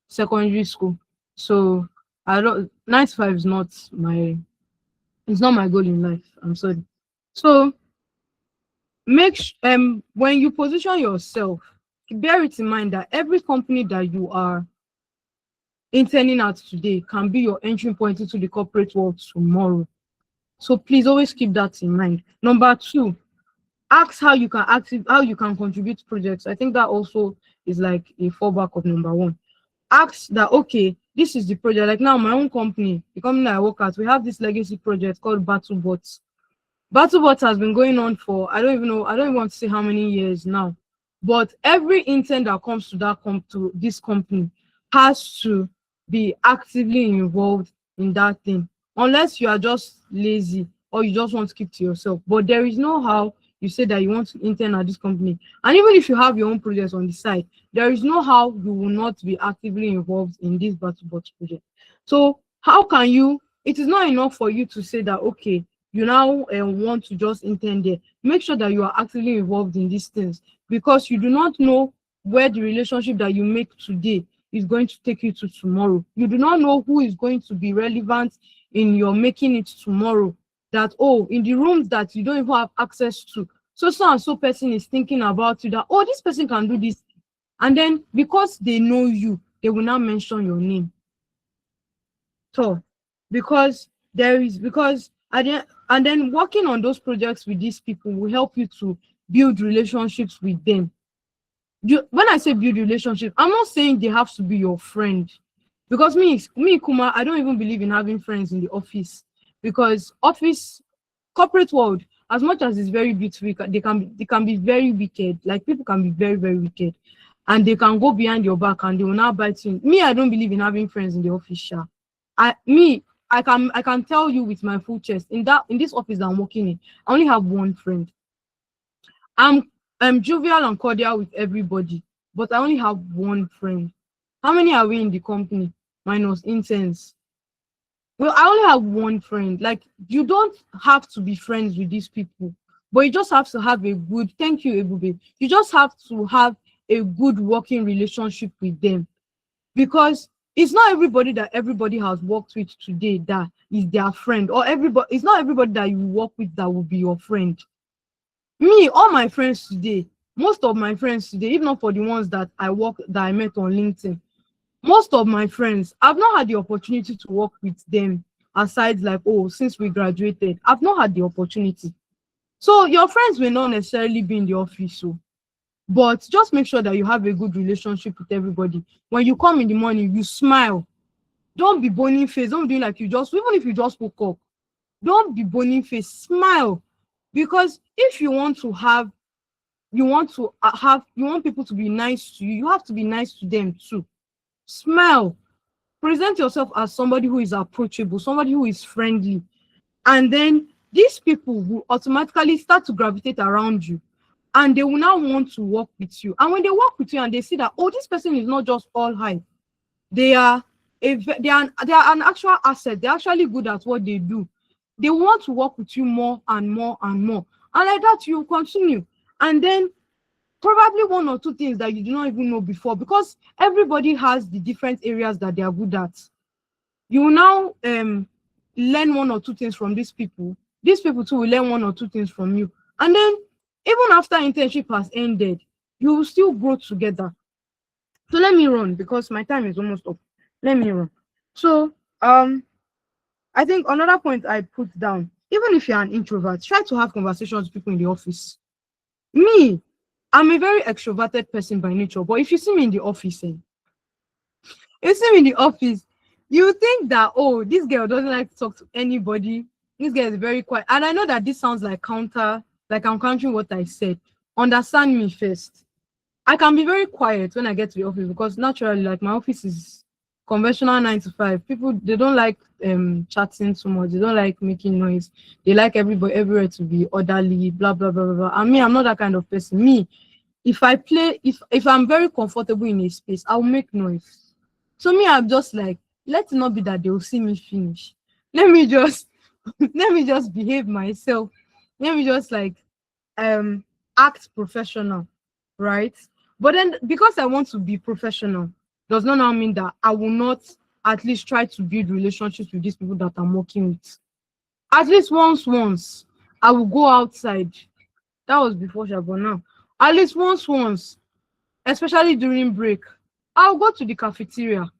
secondary school. So I don't 9 to 5 is not my goal in life. I'm sorry. So when you position yourself, bear it in mind that every company that you are interning at today can be your entry point into the corporate world tomorrow. So please always keep that in mind. Number 2, ask how you can contribute to projects. I think that also is like a fallback of number 1. Ask that, okay, this is the project. Like now, my own company, the company I work at, we have this legacy project called BattleBots. BattleBots has been going on for, I don't even want to say how many years now. But every intern that comes to this company has to be actively involved in that thing. Unless you are just lazy or you just want to keep to yourself. But there is no how you say that you want to intern at this company. And even if you have your own projects on the side, there is no how you will not be actively involved in this BattleBots project. So how can you, it is not enough for you to say that, okay, you now want to just intern there. Make sure that you are actively involved in these things, because you do not know where the relationship that you make today is going to take you to tomorrow. You do not know who is going to be relevant in your making it tomorrow. That, oh, in the rooms that you don't even have access to, so and so person is thinking about you, that, oh, this person can do this. And then because they know you, they will now mention your name. So and then working on those projects with these people will help you to build relationships with them. When I say build relationships, I'm not saying they have to be your friend, because me Kuma, I don't even believe in having friends in the office, because corporate world, as much as it's very beautiful, they can be very wicked. Like, people can be very, very wicked, and they can go behind your back and they will now bite you. Me, I don't believe in having friends in the office. I can tell you with my full chest, in this office that I'm working in, I only have one friend. I'm jovial and cordial with everybody, but I only have one friend. How many are we in the company? Minus interns. Well, I only have one friend. Like, you don't have to be friends with these people, but you just have to have a good, thank you, Ebube. You just have to have a good working relationship with them, because it's not everybody that everybody has worked with today that is their friend, or it's not everybody that you work with that will be your friend. Me, all my friends today, most of my friends today, if not for the ones that I met on LinkedIn, most of my friends, I've not had the opportunity to work with them aside, like, oh, since we graduated, I've not had the opportunity. So your friends may not necessarily be in the office, so, but just make sure that you have a good relationship with everybody. When you come in the morning, you smile. Don't be boning face. Don't be doing like even if you just woke up, don't be boning face. Smile. Because if you want people to be nice to you, you have to be nice to them too. Smile. Present yourself as somebody who is approachable, somebody who is friendly. And then these people will automatically start to gravitate around you, and they will now want to work with you. And when they work with you and they see that, oh, this person is not just all hype, they are an actual asset, they're actually good at what they do, they want to work with you more and more and more. And like that, you continue. And then probably 1 or 2 things that you do not even know before, because everybody has the different areas that they are good at. You will now learn 1 or 2 things from these people. These people too will learn 1 or 2 things from you. And then even after internship has ended, you will still grow together. So let me run, because my time is almost up. Let me run. So I think another point I put down, even if you're an introvert, try to have conversations with people in the office. Me, I'm a very extroverted person by nature, but if you see me in the office, you think that, oh, this girl doesn't like to talk to anybody. This girl is very quiet. And I know that this sounds like I'm countering what I said. Understand me first. I can be very quiet when I get to the office because naturally, like my office is conventional 9 to 5. People they don't like chatting too much. They don't like making noise. They like everybody everywhere to be orderly, blah blah blah blah blah. And me, I'm not that kind of person. Me, if I'm very comfortable in a space, I'll make noise. So me, I'm just like, let it not be that they will see me finish. Let me just let me just behave myself. Let me just like um act professional, right? But then because I want to be professional does not now mean that I will not at least try to build relationships with these people that I'm working with. At least once I will go outside. That was before Shabon now. At least once, especially during break, I'll go to the cafeteria.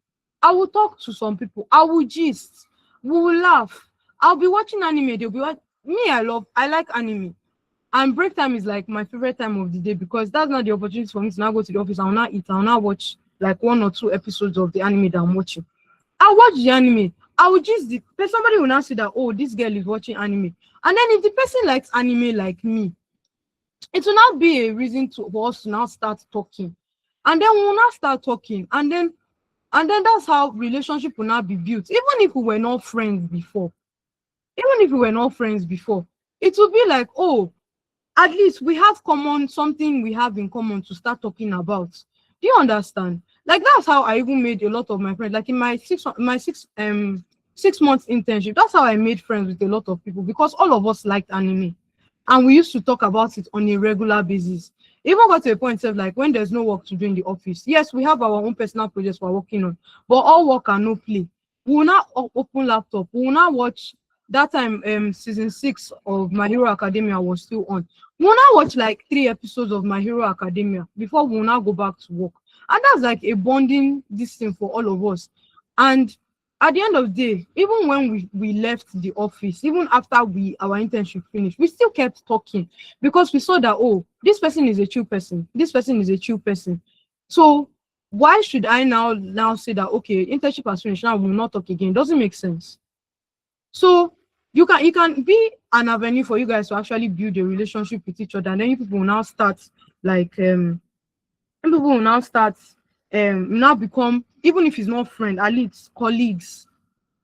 I will talk to some people. I will gist. We will laugh. I'll be watching anime. They'll be watching. Me, I like anime. And break time is like my favorite time of the day because that's not the opportunity for me to now go to the office. I'll not eat. I'll not watch like 1 or 2 episodes of the anime that I'm watching. I'll watch the anime. I will just somebody will now say that, oh, this girl is watching anime. And then if the person likes anime like me, it will now be a reason for us to now start talking. And then we will now start talking. And then that's how relationship will now be built. Even if we were not friends before. It will be like, oh, at least we have something we have in common to start talking about. Do you understand? Like that's how I even made a lot of my friends. Like in my 6 months internship, that's how I made friends with a lot of people because all of us liked anime. And we used to talk about it on a regular basis. Even got to a point of like when there's no work to do in the office. Yes, we have our own personal projects we're working on, but all work and no play. We will not open laptop. We will not watch that time. Season 6 of My Hero Academia was still on. We will not watch like 3 episodes of My Hero Academia before we will now go back to work. And that's like a bonding this thing for all of us. And at the end of the day, even when we left the office, even after our internship finished, we still kept talking because we saw that, oh, this person is a chill person. This person is a chill person. So why should I now say that, okay, internship has finished, now we will not talk again? It doesn't make sense. So it can be an avenue for you guys to actually build a relationship with each other. And then people will now start like now become, even if it's not friend, at least colleagues,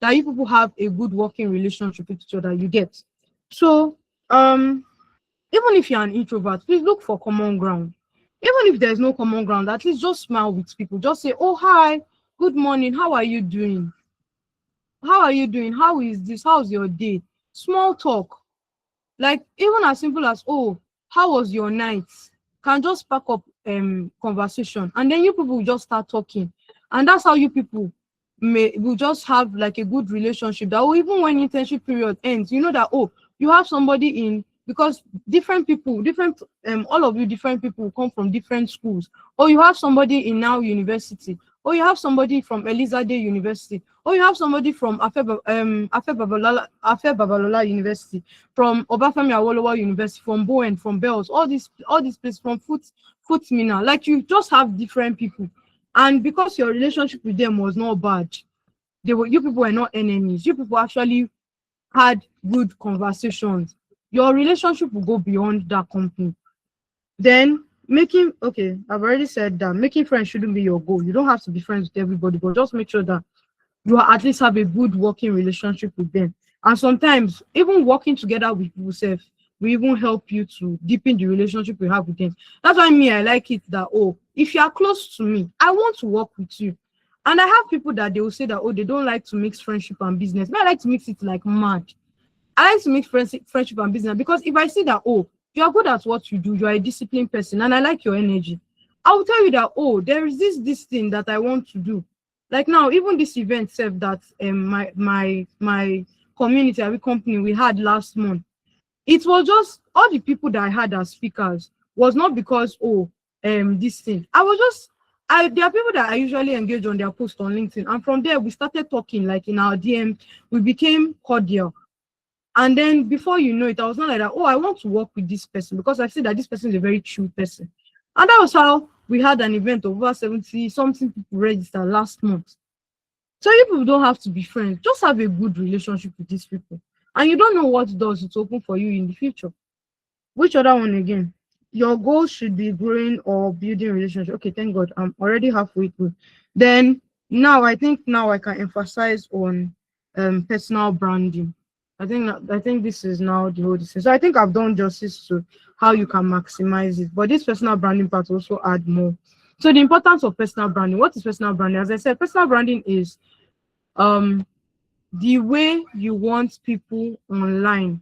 that you people have a good working relationship with each other, you get. So even if you're an introvert, please look for common ground. Even if there's no common ground, at least just smile with people. Just say, oh, hi, good morning, how are you doing? How is this? How's your day? Small talk. Like even as simple as, oh, how was your night? Can just spark up conversation, and then you people will just start talking, and that's how you people will just have like a good relationship. That even when internship period ends, you know that, oh, you have somebody in, because different people, all of you different people come from different schools, or you have somebody in now university, or you have somebody from Elizade University, or you have somebody from Afe Babalola University, from Obafemi Awolowo University, from Bowen, from Bells, all these places, from Foot Mina. Like you just have different people, and because your relationship with them was not bad, you people were not enemies. You people actually had good conversations. Your relationship will go beyond that company. Then I've already said that making friends shouldn't be your goal. You don't have to be friends with everybody, but just make sure that you at least have a good working relationship with them. And sometimes even working together with yourself will even help you to deepen the relationship you have with them. That's why I like it that, oh, if you are close to me, I want to work with you. And I have people that they will say that, oh, they don't like to mix friendship and business. But I like to mix it like mad. I like to mix friendship and business because if I see that, oh, you are good at what you do, you are a disciplined person, and I like your energy, I will tell you that, oh, there is this thing that I want to do. Like now, even this event self that my community, our company we had last month, it was just all the people that I had as speakers was not because, oh, this thing. There are people that I usually engage on their post on LinkedIn, and from there we started talking like in our DM, we became cordial. And then before you know it, I was not like that, oh, I want to work with this person because I see that this person is a very true person. And that was how we had an event of over 70 something people registered last month. So you people don't have to be friends. Just have a good relationship with these people. And you don't know what doors it's open for you in the future. Which other one again? your goal should be growing or building relationship. Okay, thank God, I'm already halfway through. Then now I think now I can emphasize on personal branding. I think this is now the whole thing. So I think I've done justice to how you can maximize it, but this personal branding part also add more. So the importance of personal branding. What is personal branding? As I said, personal branding is um the way you want people online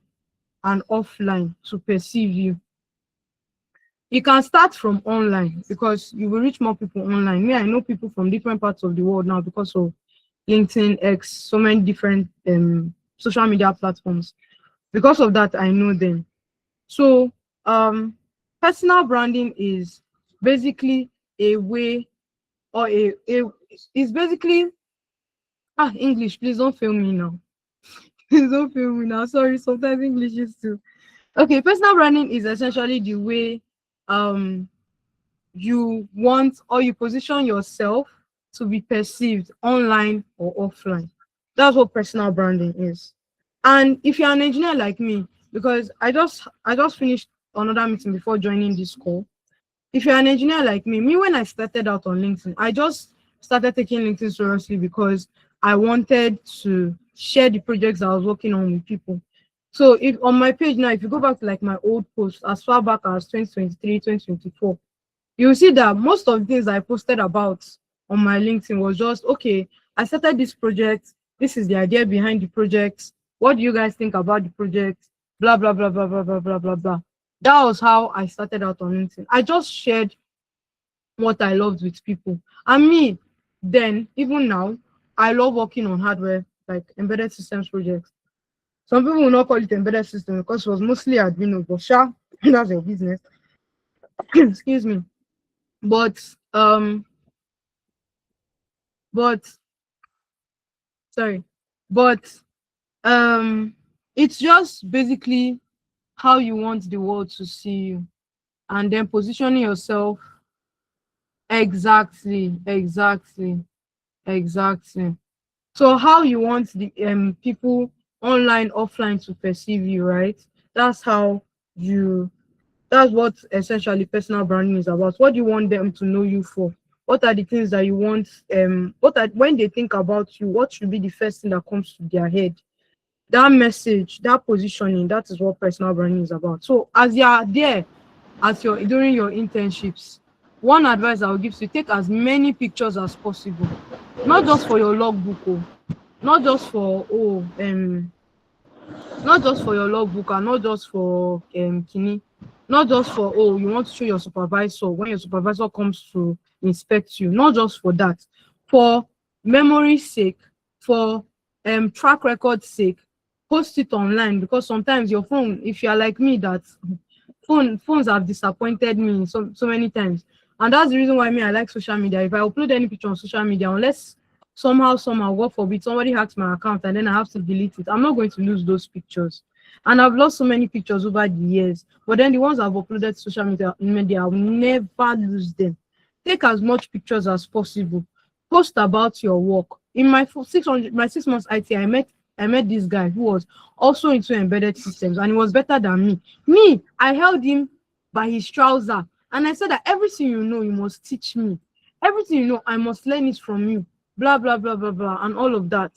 and offline to perceive you. You can start from online because you will reach more people online. Me, I know people from different parts of the world now because of LinkedIn, X, so many different social media platforms. Because of that, I know them. So personal branding is basically a way or a is basically English, please don't fail me now. Please don't fail me now. Sorry, sometimes English is too. Okay, personal branding is essentially the way um you want or you position yourself to be perceived online or offline. That's what personal branding is. And if you're an engineer like me, because I just finished another meeting before joining this call. If you're an engineer like me, when I started out on LinkedIn, I just started taking LinkedIn seriously because I wanted to share the projects I was working on with people. So if on my page now, if you go back to like my old posts as far back as 2023, 2024, you'll see that most of the things I posted about on my LinkedIn was just, okay, I started this project. This is the idea behind the project. What do you guys think about the project? Blah, blah, blah, blah, blah, blah, blah, blah, blah. That was how I started out on LinkedIn. I just shared what I loved with people. And me, then, even now, I love working on hardware, like embedded systems projects. Some people will not call it embedded system because it was mostly Arduino, but sure, that's your business. Excuse me. But but sorry, but um it's just basically how you want the world to see you, and then positioning yourself exactly. So how you want the people online offline to perceive you, right? That's how you That's what essentially personal branding is about. What do you want them to know you for? What are the things that you want? When they think about you, what should be the first thing that comes to their head? That message, that positioning, that is what personal branding is about. So as you are there during your internships, one advice I will give you: take as many pictures as possible, not just for your logbook, not just for not just for your logbook and not just for kini, not just for you want to show your supervisor when your supervisor comes to inspect you, not just for that, for memory's sake, for track record sake. Post it online, because sometimes your phone, if you are like me, that phones have disappointed me so many times. And that's the reason why I like social media. If I upload any picture on social media, unless somehow, God forbid, somebody hacks my account and then I have to delete it, I'm not going to lose those pictures. And I've lost so many pictures over the years, but then the ones I've uploaded to social media, I'll never lose them. Take as much pictures as possible. Post about your work. In my 6 months IT, I met this guy who was also into embedded systems, and he was better than me. I held him by his trouser and I said that everything you know, you must teach me. Everything you know, I must learn it from you. Blah, blah, blah, blah, blah, and all of that.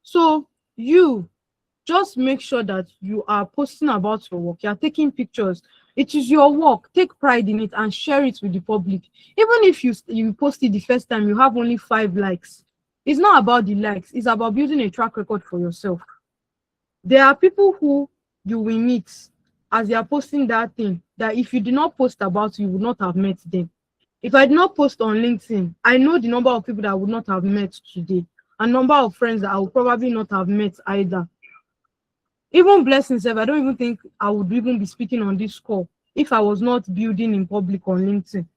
So you just make sure that you are posting about your work. You are taking pictures. It is your work. Take pride in it and share it with the public. Even if you post it the first time, you have only 5 likes. It's not about the likes. It's about building a track record for yourself. There are people who you will meet as they are posting that thing, that if you did not post about, you would not have met them. If I did not post on LinkedIn, I know the number of people that I would not have met today, and number of friends that I would probably not have met either. Even blessings, I don't even think I would even be speaking on this call if I was not building in public on LinkedIn.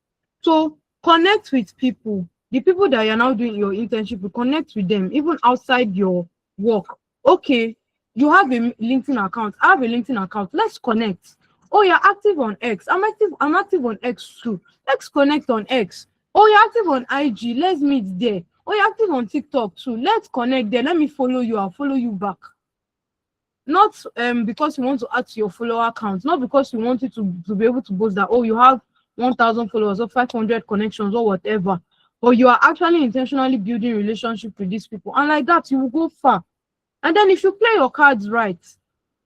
So connect with people. The people that you're now doing your internship with, connect with them, even outside your work. Okay, you have a LinkedIn account. I have a LinkedIn account. Let's connect. Oh, you're active on X. I'm active on X too. Let's connect on X. Oh, you're active on IG. Let's meet there. Oh, you're active on TikTok too. Let's connect there. Let me follow you. I'll follow you back. not because you want to add to your follower count, not because you want it to be able to boast that, oh, you have 1,000 followers or 500 connections or whatever, but you are actually intentionally building relationship with these people, and like that you will go far. And then if you play your cards right,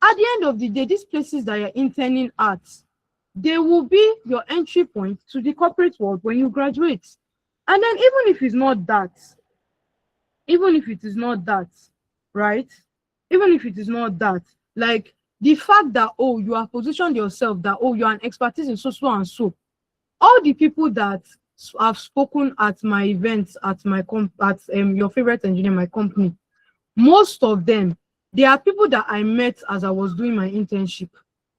at the end of the day, these places that you're interning at, they will be your entry point to the corporate world when you graduate. And then even if it's not that, even if it is not that, right? Even if it is not that, like the fact that, oh, you have positioned yourself that, oh, you are an expertise in so so and so. All the people that have spoken at my events, at my at your favorite engineer, my company, most of them, they are people that I met as I was doing my internship.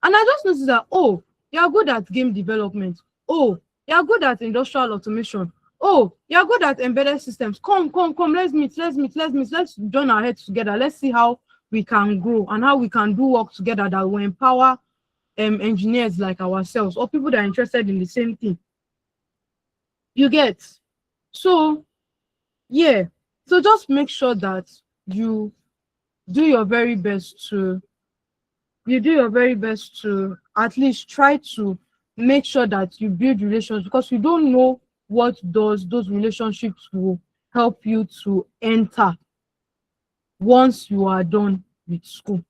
And I just noticed that, oh, you are good at game development. Oh, you are good at industrial automation. Oh, you are good at embedded systems. Come, let's meet, let's join our heads together. Let's see how we can grow and how we can do work together that will empower engineers like ourselves or people that are interested in the same thing. You get? So, yeah. So just make sure that you do your very best to at least try to make sure that you build relations, because you don't know what those relationships will help you to enter once you are done with school.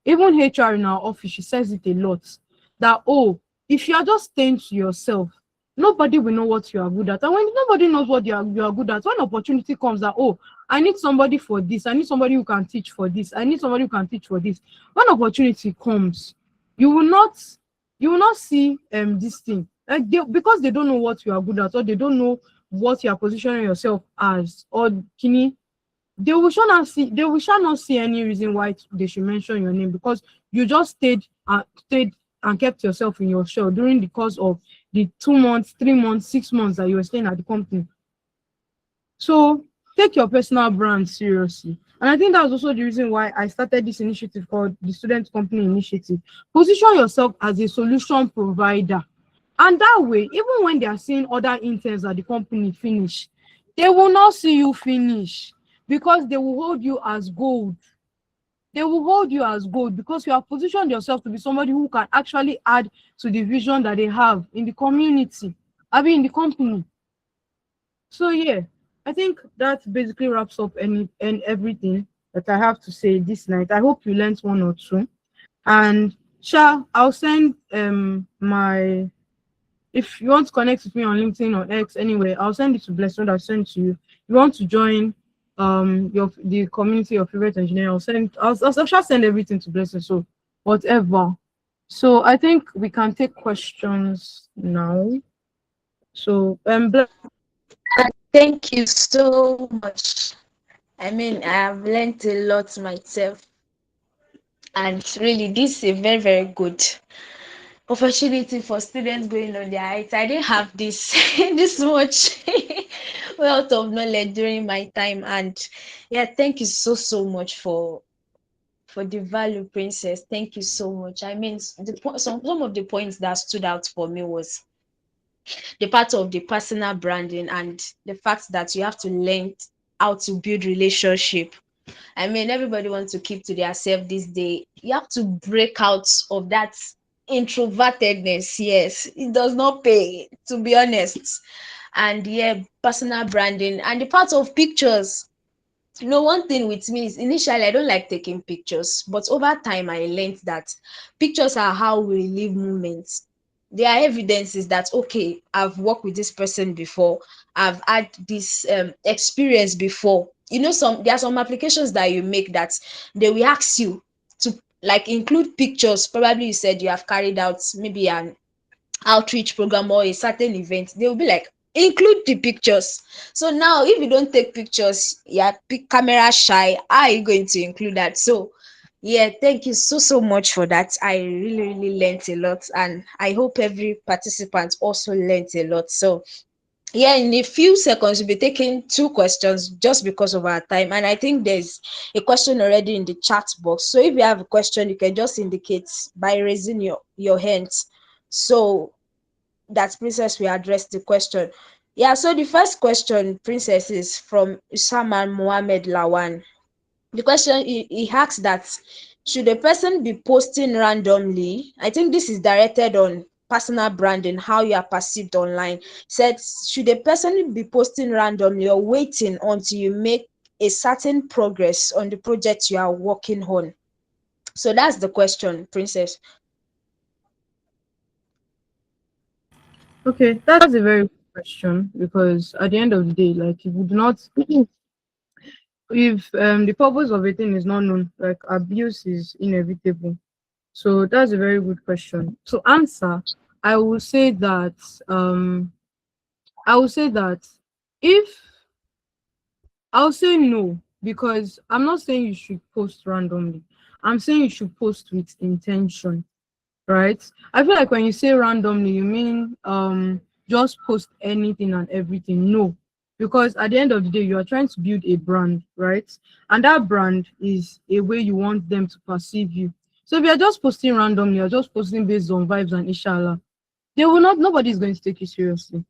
Even HR in our office, she says it a lot, that, oh, if you are just staying to yourself, nobody will know what you are good at. And when nobody knows what you are good at, when opportunity comes that, oh, I need somebody for this, I need somebody who can teach for this, I need somebody who can teach for this. When opportunity comes, you will not see this thing. Like because they don't know what you are good at, or they don't know what you are positioning yourself as, or kini, they shall not see any reason why they should mention your name, because you just stayed and kept yourself in your shell during the course of the 2 months, 3 months, 6 months that you were staying at the company. So take your personal brand seriously. And I think that's also the reason why I started this initiative called the Student Company Initiative. Position yourself as a solution provider. And that way, even when they are seeing other interns at the company finish, they will not see you finish, because they will hold you as gold. They will hold you as gold because you have positioned yourself to be somebody who can actually add to the vision that they have in the community, I mean in the company. So yeah, I think that basically wraps up and everything that I have to say this night. I hope you learned one or two. And I'll send my, if you want to connect with me on LinkedIn or X anyway, I'll send it to Blessing. I'll send it to you. If you want to join the community of favorite engineer, I'll send everything to Blessing. So whatever. So I think we can take questions now. So Thank you so much. I mean, I have learned a lot myself, and really, this is a very, very good opportunity for students going on their heights. I didn't have this this much wealth of knowledge during my time, and yeah, thank you so much for the value, Princess. Thank you so much. I mean, some of the points that stood out for me was the part of the personal branding and the fact that you have to learn how to build relationship. I mean, everybody wants to keep to themselves this day. You have to break out of that introvertedness. Yes, it does not pay, to be honest. And yeah, personal branding and the part of pictures. You know, one thing with me is initially I don't like taking pictures, but over time I learned that pictures are how we live moments. There are evidences that, okay, I've worked with this person before, I've had this experience before. You know, there are some applications that you make that they will ask you to like include pictures. Probably you said you have carried out maybe an outreach program or a certain event, they will be like, include the pictures. So now if you don't take pictures, you're camera shy, how are you going to include that? So yeah, thank you so much for that. I really learned a lot, and I hope every participant also learned a lot. So yeah, in a few seconds we'll be taking two questions just because of our time, and I think there's a question already in the chat box. So if you have a question, you can just indicate by raising your hands, so that Princess will address the question. Yeah, so the first question, Princess, is from Usaman Mohammed Lawan. The question, he asks that Should a person be posting randomly? I think this is directed on personal branding, how you are perceived online. Said, should a person be posting randomly or waiting until you make a certain progress on the project you are working on? So that's the question, Princess. Okay, that's a very good question, because at the end of the day, like, if you do not, if the purpose of a thing is not known, like, abuse is inevitable. So that's a very good question. To answer, I will say that um I will say that if I'll say no, because I'm not saying you should post randomly. I'm saying you should post with intention, right? I feel like when you say randomly, you mean just post anything and everything. No, because at the end of the day, you are trying to build a brand, right? And that brand is a way you want them to perceive you. So if you're just posting randomly, you're just posting based on vibes and inshallah, they will not. Nobody's going to take you seriously.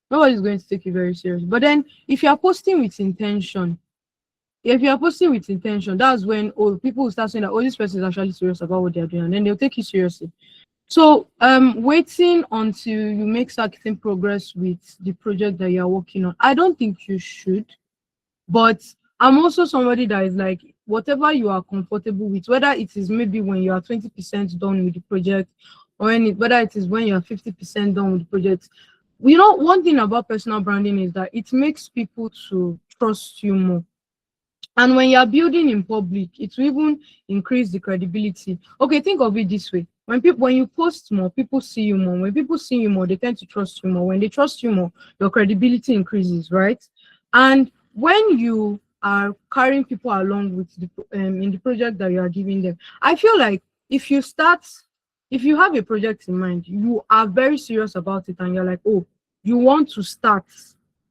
Nobody's going to take you very serious. But then, if you are posting with intention, if you are posting with intention, that's when people will start saying that, oh, this person is actually serious about what they're doing, and then they'll take you seriously. So waiting until you make certain progress with the project that you're working on, I don't think you should. But I'm also somebody that is like, whatever you are comfortable with, whether it is maybe when you are 20% done with the project, or whether it is when you are 50% done with the project. You know, one thing about personal branding is that it makes people to trust you more. And when you're building in public, it will even increase the credibility. Okay, think of it this way. When you post more, people see you more. When people see you more, they tend to trust you more. When they trust you more, your credibility increases, right? And when you are carrying people along with the in the project that you are giving them, I feel like if you have a project in mind, you are very serious about it, and you're like, oh, you want to start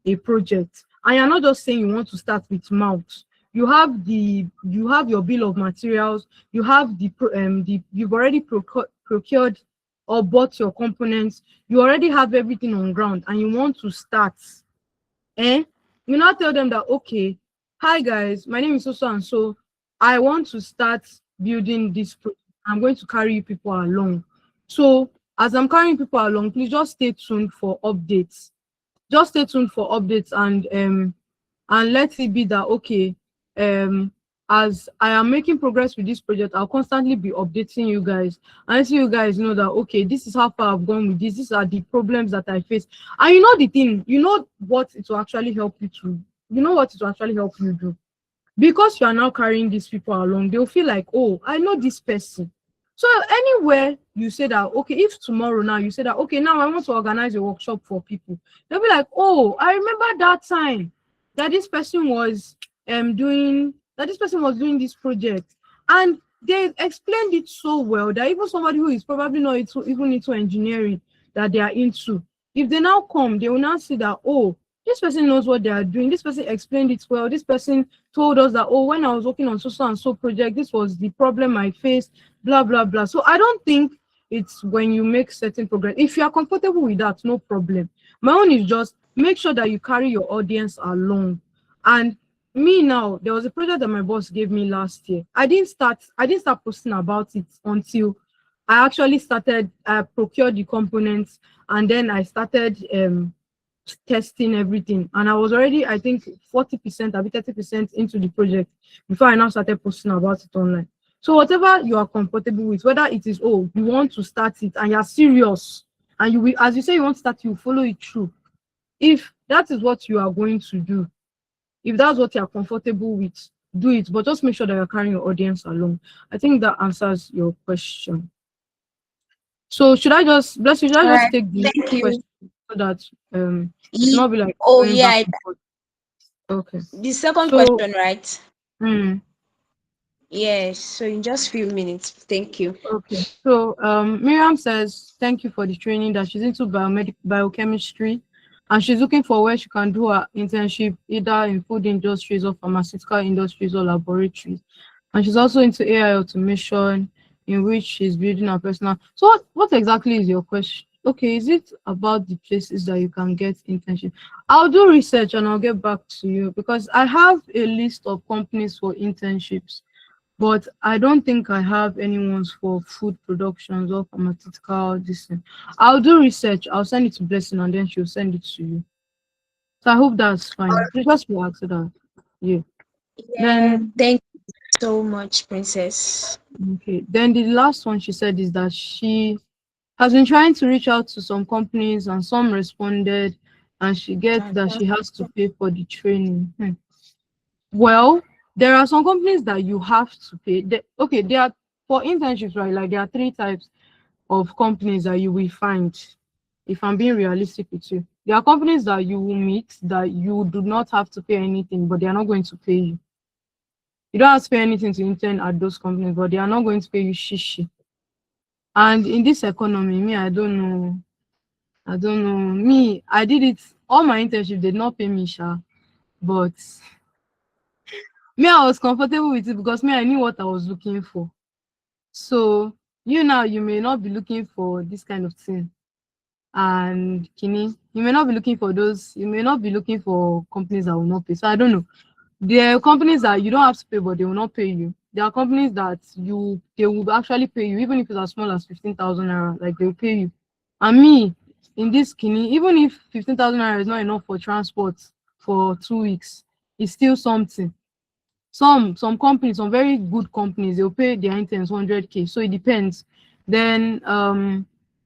a project, and you're not just saying you want to start with mouth. You have your bill of materials, you have you've already procured or bought your components, you already have everything on ground, and you want to start. You now tell them that, okay, hi guys, my name is so and so, I want to start building this project. I'm going to carry you people along. So as I'm carrying people along, please just stay tuned for updates. Just stay tuned for updates, and let it be that, okay, um as I am making progress with this project, I'll constantly be updating you guys, and so you guys know that, okay, this is how far I've gone with this, these are the problems that I face. And you know the thing, you know what it will actually help you to you know what it will actually help you do, because you are now carrying these people along. They'll feel like, oh, I know this person. So anywhere you say that, okay, if tomorrow now you say that, okay, now I want to organize a workshop for people, they'll be like, oh, I remember that time that this person was doing this project, and they explained it so well that even somebody who is probably not even into engineering that they are into, if they now come, they will now see that, oh, this person knows what they are doing, this person explained it well, this person told us that, oh, when I was working on so and so project, this was the problem I faced, blah blah blah. So I don't think it's when you make certain progress. If you are comfortable with that, no problem. My own is just make sure that you carry your audience along. And me now, there was a project that my boss gave me last year. I didn't start posting about it until I actually started procured the components, and then I started testing everything, and I was already, I think, 40% or 30% into the project before I now started posting about it online. So whatever you are comfortable with, whether it is, oh, you want to start it and you're serious, and you will, as you say, you want to start, you follow it through. If that is what you are going to do, if that's what you are comfortable with, do it, but just make sure that you're carrying your audience along. I think that answers your question. So should I just, bless you, should I All just right. take the Thank you. question so that it should not be like Oh going back yeah, and forth? Okay. the second So, question, right? mm, Yes. So in just few minutes. Thank you. okay. So, Miriam says, thank you for the training, that she's into biochemistry, and she's looking for where she can do her internship, either in food industries or pharmaceutical industries or laboratories. And she's also into AI automation, in which she's building her personal. So what exactly is your question? Okay, is it about the places that you can get internship? I'll do research and I'll get back to you, because I have a list of companies for internships, but I don't think I have anyone's for food productions or pharmaceutical this thing. I'll do research, I'll send it to Blessing and then she'll send it to you. So I hope that's fine. Just relax that. Yeah. Yeah, Then thank you so much, Princess. okay. Then the last one she said is that she has been trying to reach out to some companies and some responded and she gets that she has to pay for the training. Well, there are some companies that you have to pay. Okay, there are for internships, right? Like there are three types of companies that you will find. If I'm being realistic with you, there are companies that you will meet that you do not have to pay anything, but they are not going to pay you. You don't have to pay anything to intern at those companies, but they are not going to pay you shishi. And in this economy, me, I don't know. I don't know. Me, I did it. All my internship did not pay me, sha. But me, I was comfortable with it because me, I knew what I was looking for. So you now, you may not be looking for this kind of thing. And Kini, you may not be looking for those. You may not be looking for companies that will not pay. So I don't know. There are companies that you don't have to pay, but they will not pay you. There are companies that they will actually pay you, even if it's as small as 15,000 naira. Like they'll pay you. And me, in this Kini, even if 15,000 naira is not enough for transport for 2 weeks, it's still something. Some companies, some very good companies, they'll pay their interns 100K. So it depends. Then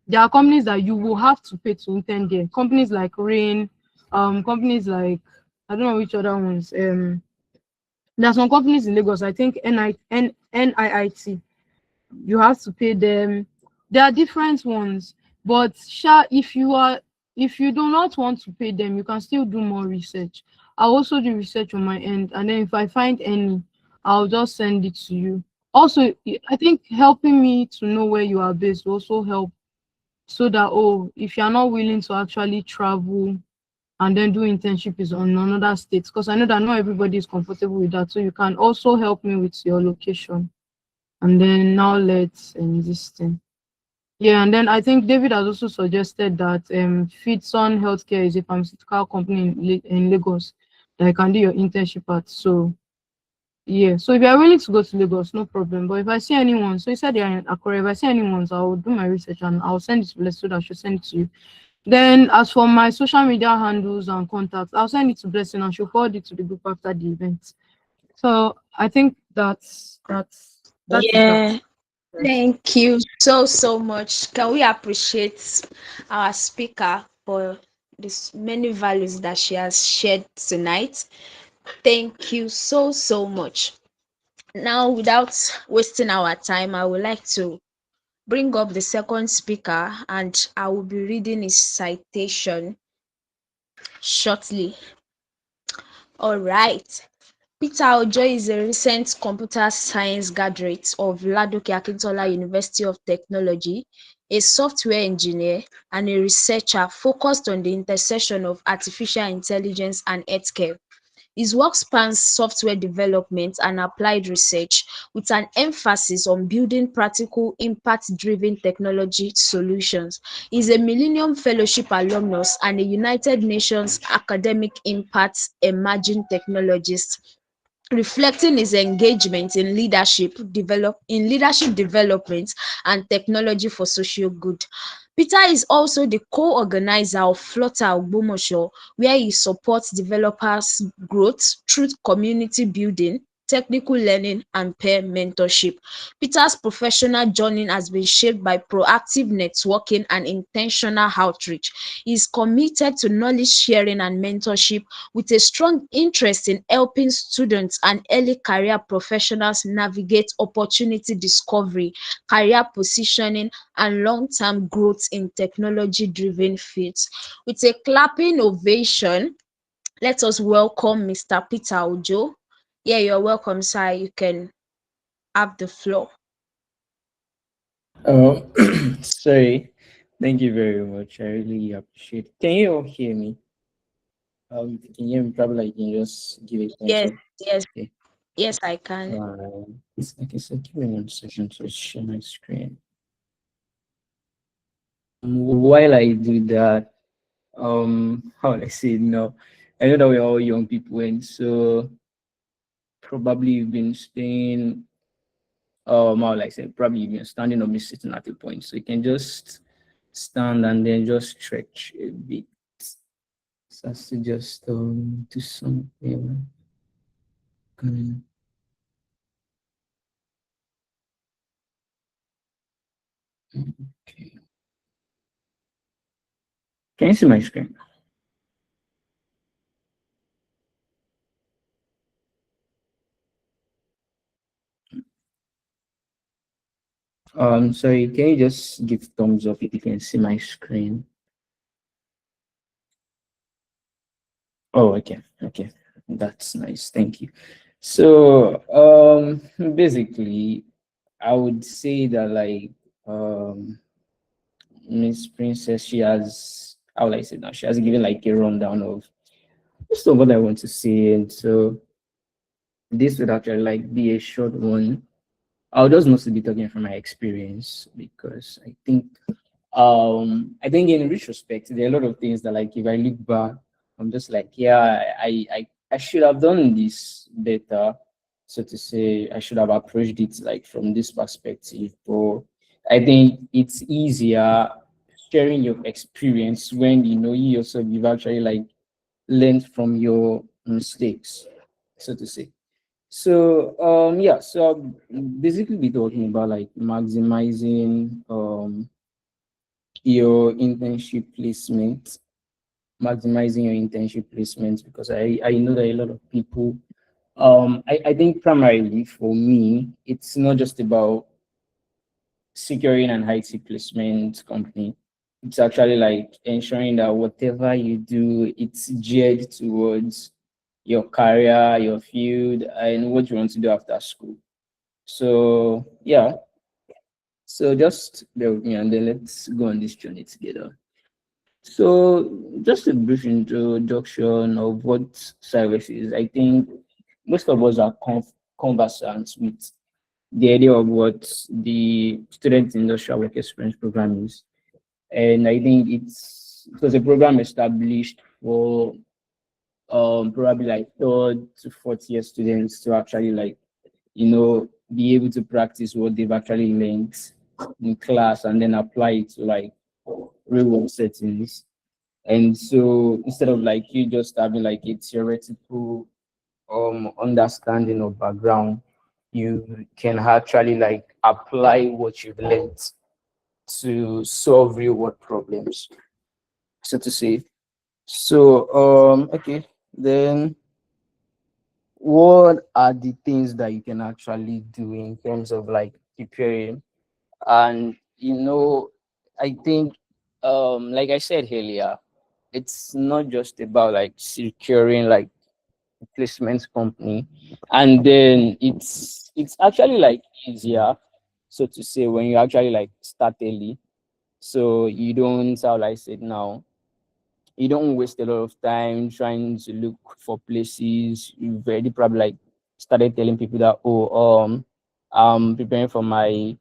there are companies that you will have to pay to intern there. Companies like Rain, companies like I don't know which other ones. There are some companies in Lagos, I think NIIT, you have to pay them. There are different ones, but sha, if you do not want to pay them, you can still do more research. I'll also do research on my end, and then if I find any, I'll just send it to you. Also, I think helping me to know where you are based will also help, so that if you're not willing to actually travel and then do internship is on another state, because I know that not everybody is comfortable with that, so you can also help me with your location. And then now let's this thing. Yeah, and then I think David has also suggested that Fitson Healthcare is a pharmaceutical company in Lagos that you can do your internship at. So yeah, so if you are willing to go to Lagos, no problem. But if I see anyone, so you said they are in Akure, if I see anyone, so I'll do my research and I'll send it to Bless so that she'll send it to you. Then as for my social media handles and contacts, I'll send it to Blessing and she'll forward it to the group after the event. So I think that is that. Yeah, thank you so, so much. Can we appreciate our speaker for this many values that she has shared tonight? Thank you so, so much. Now, without wasting our time, I would like to bring up the second speaker and I will be reading his citation shortly. All right. Peter Ojo is a recent computer science graduate of Ladoke Akintola University of Technology, a software engineer and a researcher focused on the intersection of artificial intelligence and healthcare. His work spans software development and applied research, with an emphasis on building practical, impact-driven technology solutions. He is a Millennium Fellowship alumnus and a United Nations Academic Impact Emerging Technologist, reflecting his engagement in leadership development and technology for social good. Peter is also the co-organizer of Flutter Ogbomoso, where he supports developers' growth through community building, technical learning, and peer mentorship. Peter's professional journey has been shaped by proactive networking and intentional outreach. He is committed to knowledge sharing and mentorship, with a strong interest in helping students and early career professionals navigate opportunity discovery, career positioning, and long-term growth in technology-driven fields. With a clapping ovation, let us welcome Mr. Peter Ojo. Yeah, you're welcome, sir. You can have the floor. Oh, sorry. Thank you very much. I really appreciate it. Can you all hear me? If you can hear me, probably you can just give a thumbs Yes, up. yes, Okay. yes, I can. Okay, so give me 1 second to share my screen. While I do that, how will I say it now? I know that we're all young people, and so probably you've been staying more like say probably you're standing or be sitting at a point. So you can just stand and then just stretch a bit. So as to just do something. Mm, okay. Can you see my screen? Sorry, can you just give thumbs up if you can see my screen? Oh, okay, okay, that's nice. Thank you. So, basically, I would say that like Miss Princess, she has how will I say now? She has given like a rundown of most of what I want to say, and so this would actually like be a short one. I'll just mostly be talking from my experience because I think in retrospect there are a lot of things that like if I look back, I'm just like, yeah, I should have done this better. So to say, I should have approached it like from this perspective. But I think it's easier sharing your experience when you know you yourself you've actually like learned from your mistakes, so to say. So yeah, so I'll basically be talking about like maximizing your internship placement, maximizing your internship placement because I know that a lot of people I think primarily for me it's not just about securing an IT placement company. It's actually like ensuring that whatever you do, it's geared towards your career, your field, and what you want to do after school. So yeah, so just bear with me and then let's go on this journey together. So just a brief introduction of what SIWES is. I think most of us are conversant with the idea of what the Student Industrial Work Experience Program is. And I think it was a program established for probably like third to fourth year students to actually like be able to practice what they've actually learned in class and then apply it to like real world settings. And so instead of like you just having like a theoretical understanding or background, you can actually like apply what you've learned to solve real world problems, so to say. So okay, then what are the things that you can actually do in terms of like preparing? And I think like I said earlier, it's not just about like securing like placement company, and then it's actually like easier, so to say, when you actually like start early, so you don't, how I said now, you don't waste a lot of time trying to look for places. You've already probably like started telling people that, oh, I'm preparing for my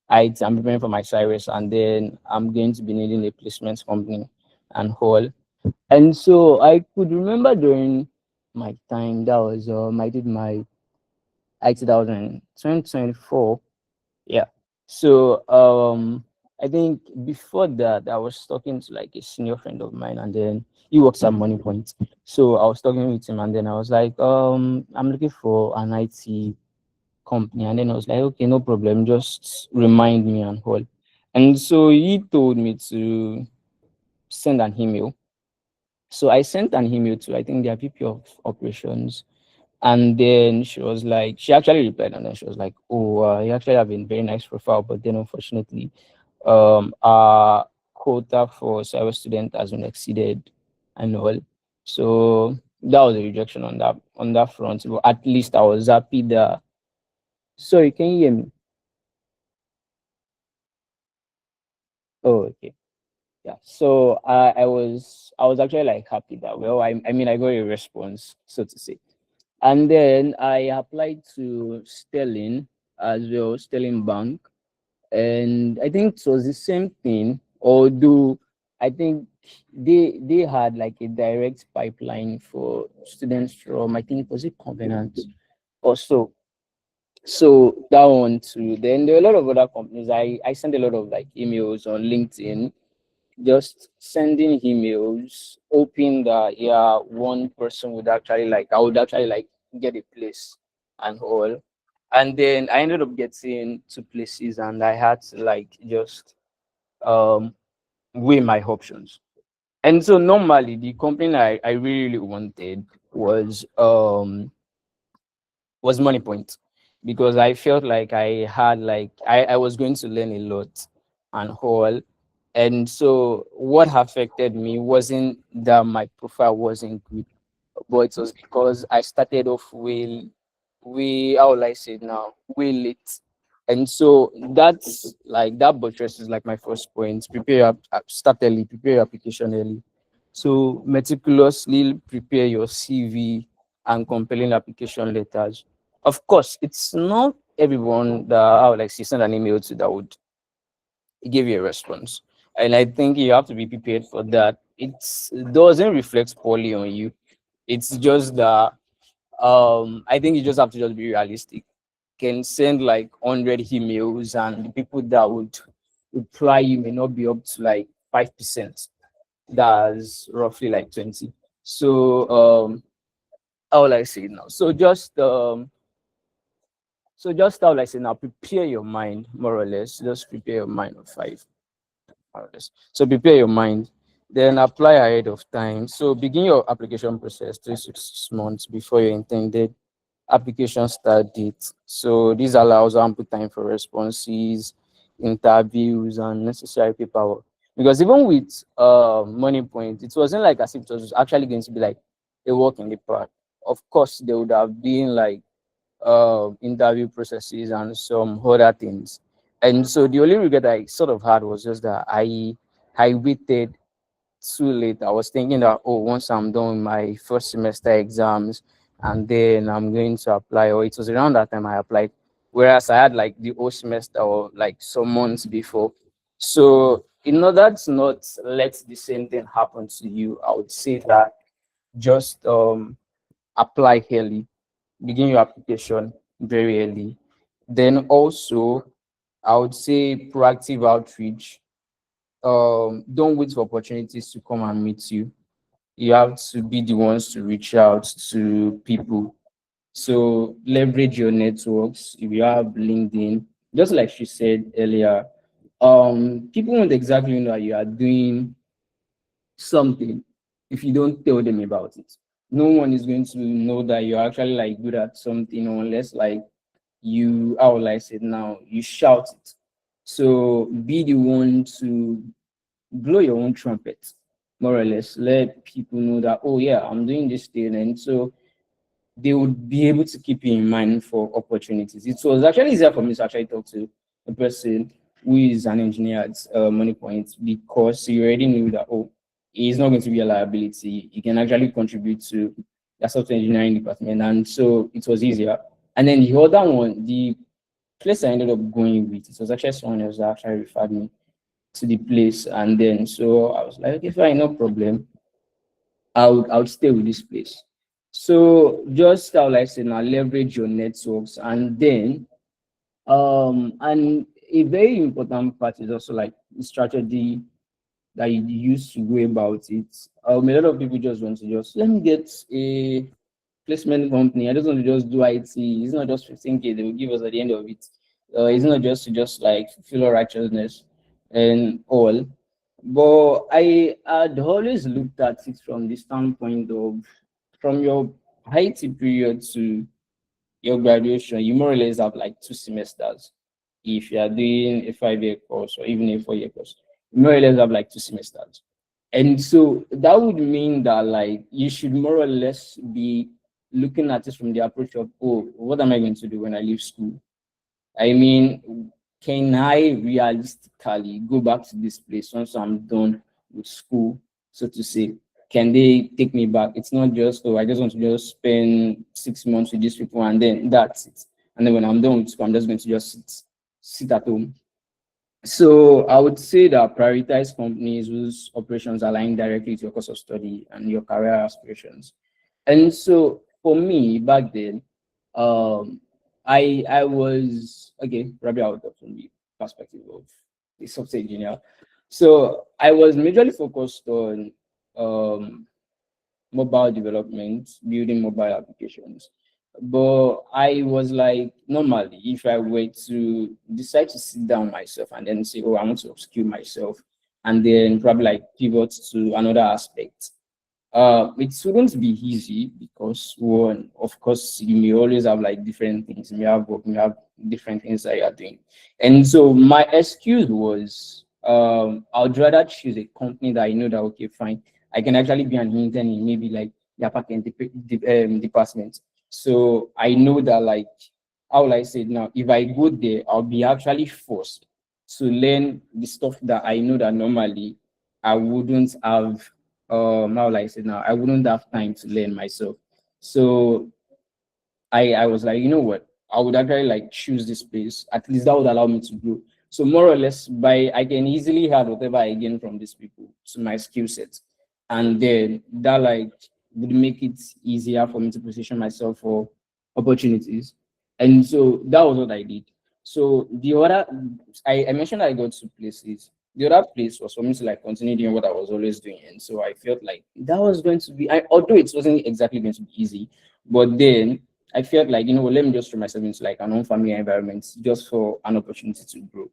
I'm preparing for my Cyrus, and then I'm going to be needing a placement company and all. And so I could remember during my time, that was I did my IT, that was in 2024. Yeah. So I think before that I was talking to like a senior friend of mine, and then he works at Money Point. So I was talking with him and then I was like, I'm looking for an IT company. And then I was like, okay, no problem, just remind me and all. And so he told me to send an email. So I sent an email to I think their VP of operations. And then she was like, she actually replied, and then she was like, "Oh, you actually have a very nice profile, but then unfortunately, our quota for cyber student has been exceeded and all." So that was a rejection on that front. But at least I was happy that. Sorry, can you hear me? Oh, okay. Yeah. So I was actually like happy that, well, I mean I got a response, so to say. And then I applied to Sterling as well, Sterling Bank. And I think it was the same thing, although I think they had like a direct pipeline for students from, I think, was it Covenant also. So that one too. Then there are a lot of other companies. I send a lot of like emails on LinkedIn, just sending emails, hoping that yeah, one person would actually like I would actually like get a place and all. And then I ended up getting two places, and I had to like just um weigh my options. And so normally the company I really wanted was Money Point, because I felt like I was going to learn a lot and all. And so what affected me wasn't that my profile wasn't good, but it was because I started off how will I say it now, way late. And so that buttress is like my first point. Start early, prepare your application early. So meticulously prepare your CV and compelling application letters. Of course, it's not everyone that I would like to send an email to that would give you a response. And I think you have to be prepared for that. It doesn't reflect poorly on you. It's just that I think you just have to just be realistic. Can send like 100 emails, and the people that would reply you may not be up to like 5%. That's roughly like 20. So how will I say it now? So just how will I say now, prepare your mind more or less. Just prepare your mind of five, more or less. So prepare your mind, then apply ahead of time. So begin your application process 3 6 months before your intended application start date. So this allows ample time for responses, interviews, and necessary paperwork. Because even with Money Point, it wasn't like as if it was actually going to be like a walk in the park. Of course, there would have been like interview processes and some other things. And so the only regret I sort of had was just that I waited too late. I was thinking that, oh, once I'm done with my first semester exams, and then I'm going to apply, or it was around that time I applied, whereas I had like the whole semester or like some months before. So in order to not let the same thing happen to you, I would say that just apply early, begin your application very early. Then also I would say proactive outreach. Don't wait for opportunities to come and meet you. You have to be the ones to reach out to people. So leverage your networks. If you have LinkedIn, just like she said earlier, people won't exactly know that you are doing something if you don't tell them about it. No one is going to know that you're actually like good at something unless like you, how will I say it now, you shout it. So be the one to blow your own trumpet, more or less. Let people know that, oh yeah, I'm doing this thing. And so they would be able to keep you in mind for opportunities. It was actually easier for me to actually talk to a person who is an engineer at Money Point, because you already knew that, oh, he's not going to be a liability. He can actually contribute to the software engineering department. And so it was easier. And then the other one, the place I ended up going with, it was actually someone else that actually referred me to the place. And then so I was like, okay, fine, no problem. I would stay with this place. So just how like I say now, leverage your networks. And then and a very important part is also like the strategy that you use to go about it. A lot of people just want to just let me get a placement company. I just want to just do IT. It's not just 15K they will give us at the end of it. It's not just to just like fulfill our righteousness and all. But I had always looked at it from the standpoint of from your IT period to your graduation, you more or less have like 2 semesters. If you are doing a 5 year course or even a 4 year course, you more or less have like 2 semesters. And so that would mean that like you should more or less be looking at it from the approach of, oh, what am I going to do when I leave school? I mean, can I realistically go back to this place once I'm done with school, so to say? Can they take me back? It's not just, oh, I just want to just spend 6 months with these people and then that's it. And then when I'm done with school, I'm just going to just sit at home. So I would say that prioritize companies whose operations align directly to your course of study and your career aspirations. And so for me back then, um, I was okay, probably out of from the perspective of the software engineer. So I was majorly focused on um mobile development, building mobile applications. But I was like, normally, if I were to decide to sit down myself and then say, oh, I want to upskill myself, and then probably like pivot to another aspect, it shouldn't be easy because one, of course, you may always have like different things. You may have work, you may have different things that you are doing. And so my excuse was I'd rather choose a company that I know that okay, fine, I can actually be an intern in maybe like the backend department. So I know that like how will I say it now, if I go there, I'll be actually forced to learn the stuff that I know that normally I wouldn't have how will I say now, I wouldn't have time to learn myself. So I was like, you know what, I would actually like choose this place. At least that would allow me to grow. So more or less, by I can easily add whatever I gain from these people to my skill set, and then that like would make it easier for me to position myself for opportunities. And so that was what I did. So the other, I mentioned I got two places. The other place was for me to like continue doing what I was always doing, and so I felt like that was going to be, although it wasn't exactly going to be easy, but then I felt like, you know, let me just throw myself into like an unfamiliar environment just for an opportunity to grow.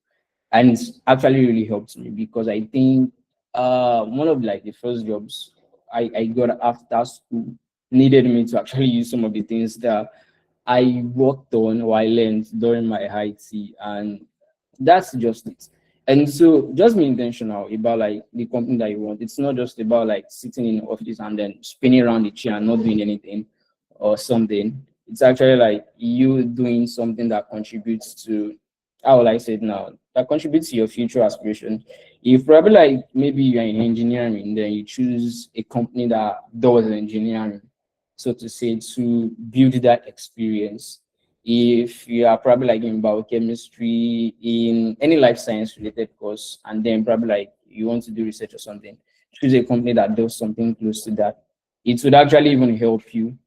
And it's actually really helped me because I think one of like the first jobs I got after school needed me to actually use some of the things that I worked on or I learned during my IT, and that's just it. And so just be intentional about like the company that you want. It's not just about like sitting in the office and then spinning around the chair and not doing anything or something. It's actually like you doing something that contributes to, how will I say it now, that contributes to your future aspiration. If probably like maybe you're in engineering, then you choose a company that does engineering, so to say, to build that experience. If you are probably like in biochemistry, in any life science related course, and then probably like you want to do research or something, choose a company that does something close to that. It would actually even help you,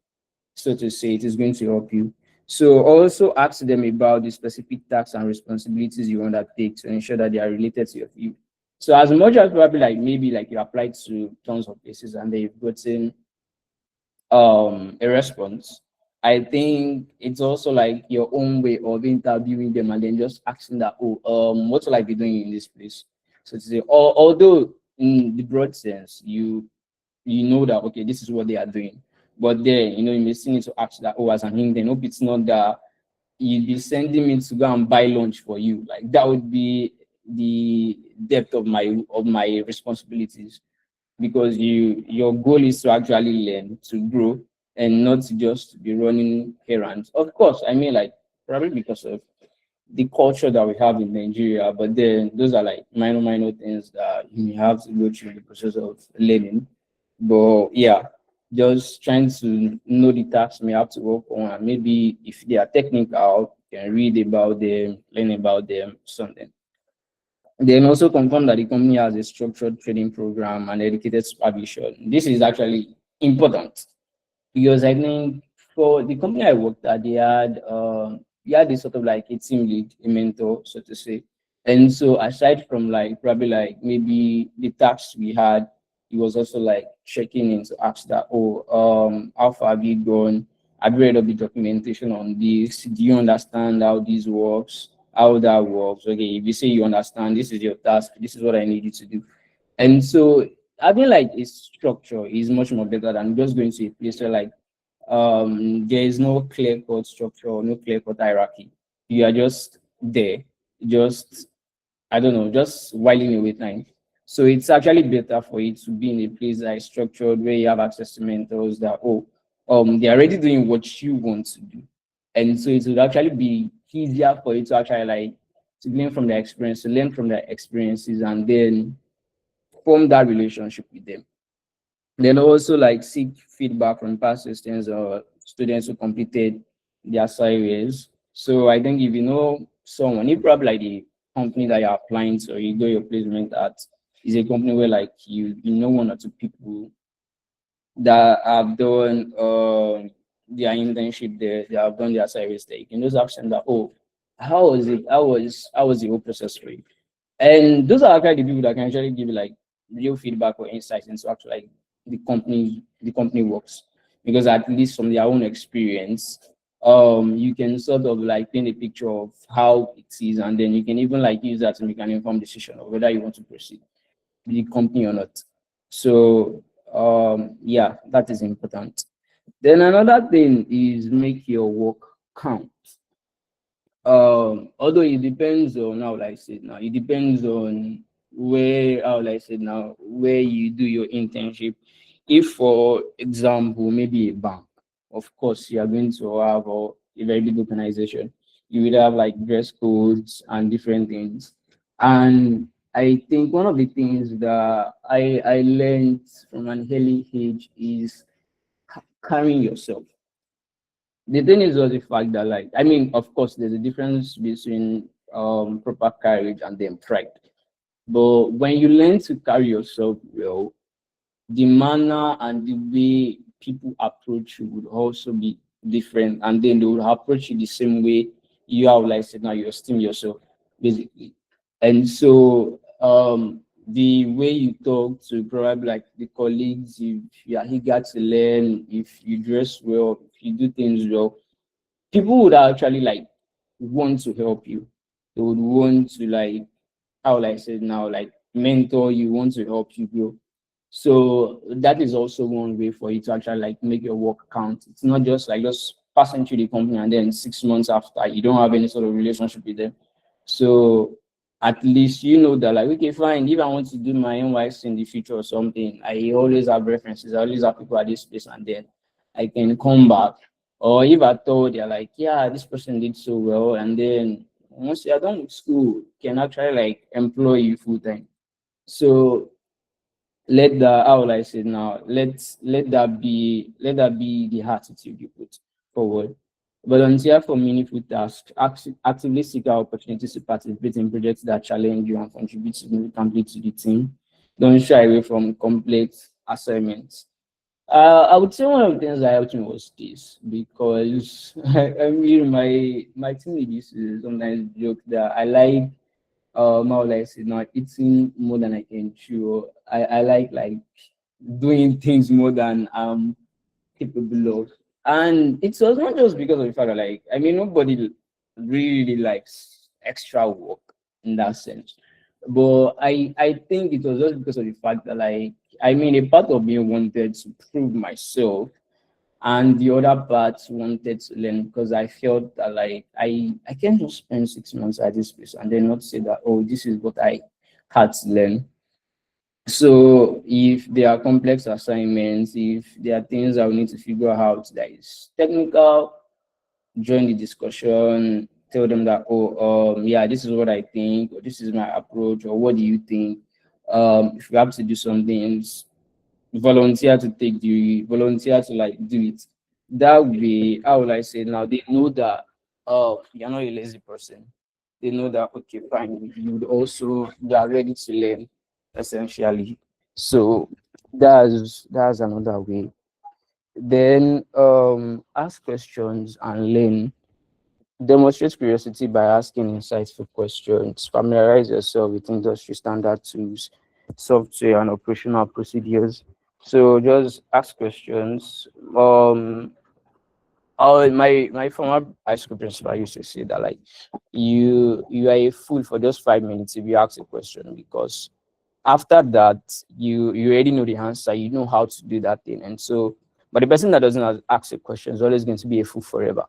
so to say, it is going to help you. So also ask them about the specific tasks and responsibilities you undertake to ensure that they are related to your field. So as much as probably like maybe like you applied to tons of places and they've gotten a response, I think it's also like your own way of interviewing them and then just asking that, oh, what will I be doing in this place? So to say, although in the broad sense, you know that okay, this is what they are doing. But then, you know, you may still need to ask that, oh, as an intern, hope it's not that you'd be sending me to go and buy lunch for you. Like that would be the depth of my responsibilities, because your goal is to actually learn, to grow, and not just to be running errands. Of course, I mean like probably because of the culture that we have in Nigeria, but then those are like minor things that you may have to go through the process of learning. But yeah, just trying to know the tasks we have to work on, and maybe if they are technical, you can read about them, learn about them, something. Then also confirm that the company has a structured training program and dedicated supervision. This is actually important because I think for the company I worked at, we had this sort of like a team lead, a mentor, so to say. And so aside from like probably like maybe the tasks we had, he was also like checking in to ask that, oh, how far have you gone? Have you read up the documentation on this? Do you understand how this works? How that works? Okay, if you say you understand, this is your task, this is what I need you to do. And so having like a structure is much more better than just going to a place where like there is no clear cut structure or no clear cut hierarchy. You are just there, just I don't know, just whiling away time. So it's actually better for you to be in a place that is structured, where you have access to mentors that they're already doing what you want to do. And so it would actually be easier for you to actually like to learn from their experience, to learn from their experiences, and then form that relationship with them. Then also like seek feedback from past students or students who completed their SIWES. So I think if you know someone, if probably like the company that you're applying to or you do your placement at is a company where like you know one or two people that have done their internship there, they have done their service there, you can just ask them that, oh, how was it? How was the whole process for you? And those are actually the people that can actually give you like real feedback or insights into actually like the company works. Because at least from their own experience, you can sort of like paint a picture of how it is, and then you can even like use that to make an informed decision of whether you want to proceed with the company or not. So yeah, that is important. Then another thing is make your work count. Although it depends on how like I said now, it depends on where how like I said now, where you do your internship. If for example, maybe a bank, of course you are going to have a very big organization. You will have like dress codes and different things. And I think one of the things that I learned from an early age is carrying yourself. The thing is just the fact that like I mean, of course, there's a difference between proper courage and then pride. But when you learn to carry yourself well, the manner and the way people approach you would also be different, and then they would approach you the same way you have like said now you esteem yourself basically. And so the way you talk to probably like the colleagues, if you are eager to learn, if you dress well, if you do things well, people would actually like want to help you. They would want to like how like I said now, like mentor you, want to help you grow. So that is also one way for you to actually like make your work count. It's not just like just passing through the company and then 6 months after you don't have any sort of relationship with them. So at least you know that like okay fine, if I want to do my NYC in the future or something, I always have references, I always have people at this place, and then I can come back. Or if I told they're like, yeah, this person did so well, and then once you're done with school, can actually like employ you full time. So let the how will I say now, let that be the attitude you put forward. Volunteer for meaningful tasks. Actively seek out opportunities to participate in projects that challenge you and contribute significantly to the team. Don't shy away from complex assignments. I would say one of the things that helped me was this because I mean my team used to sometimes joke that I like more or less not eating more than I can chew. I like doing things more than I'm capable of. And it was not just because of the fact that like I mean nobody really likes extra work in that sense. But I think it was just because of the fact that like I mean a part of me wanted to prove myself, and the other part wanted to learn because I felt that like I can't just spend 6 months at this place and then not say that oh this is what I had to learn. So if there are complex assignments, if there are things I will need to figure out that is technical, join the discussion, tell them that oh yeah this is what I think, or this is my approach, or what do you think? If you have to do something, volunteer to like do it. That way, how will I say now? They know that you're not a lazy person. They know that okay, fine, you are ready to learn, essentially. So that's another way. Then ask questions and learn. Demonstrate curiosity by asking insightful questions. Familiarize yourself with industry standard tools, software, and operational procedures. So just ask questions. My former high school principal used to say that like you are a fool for just 5 minutes if you ask a question, because after that you already know the answer, you know how to do that thing. And so but the person that doesn't ask a question is always going to be a fool forever.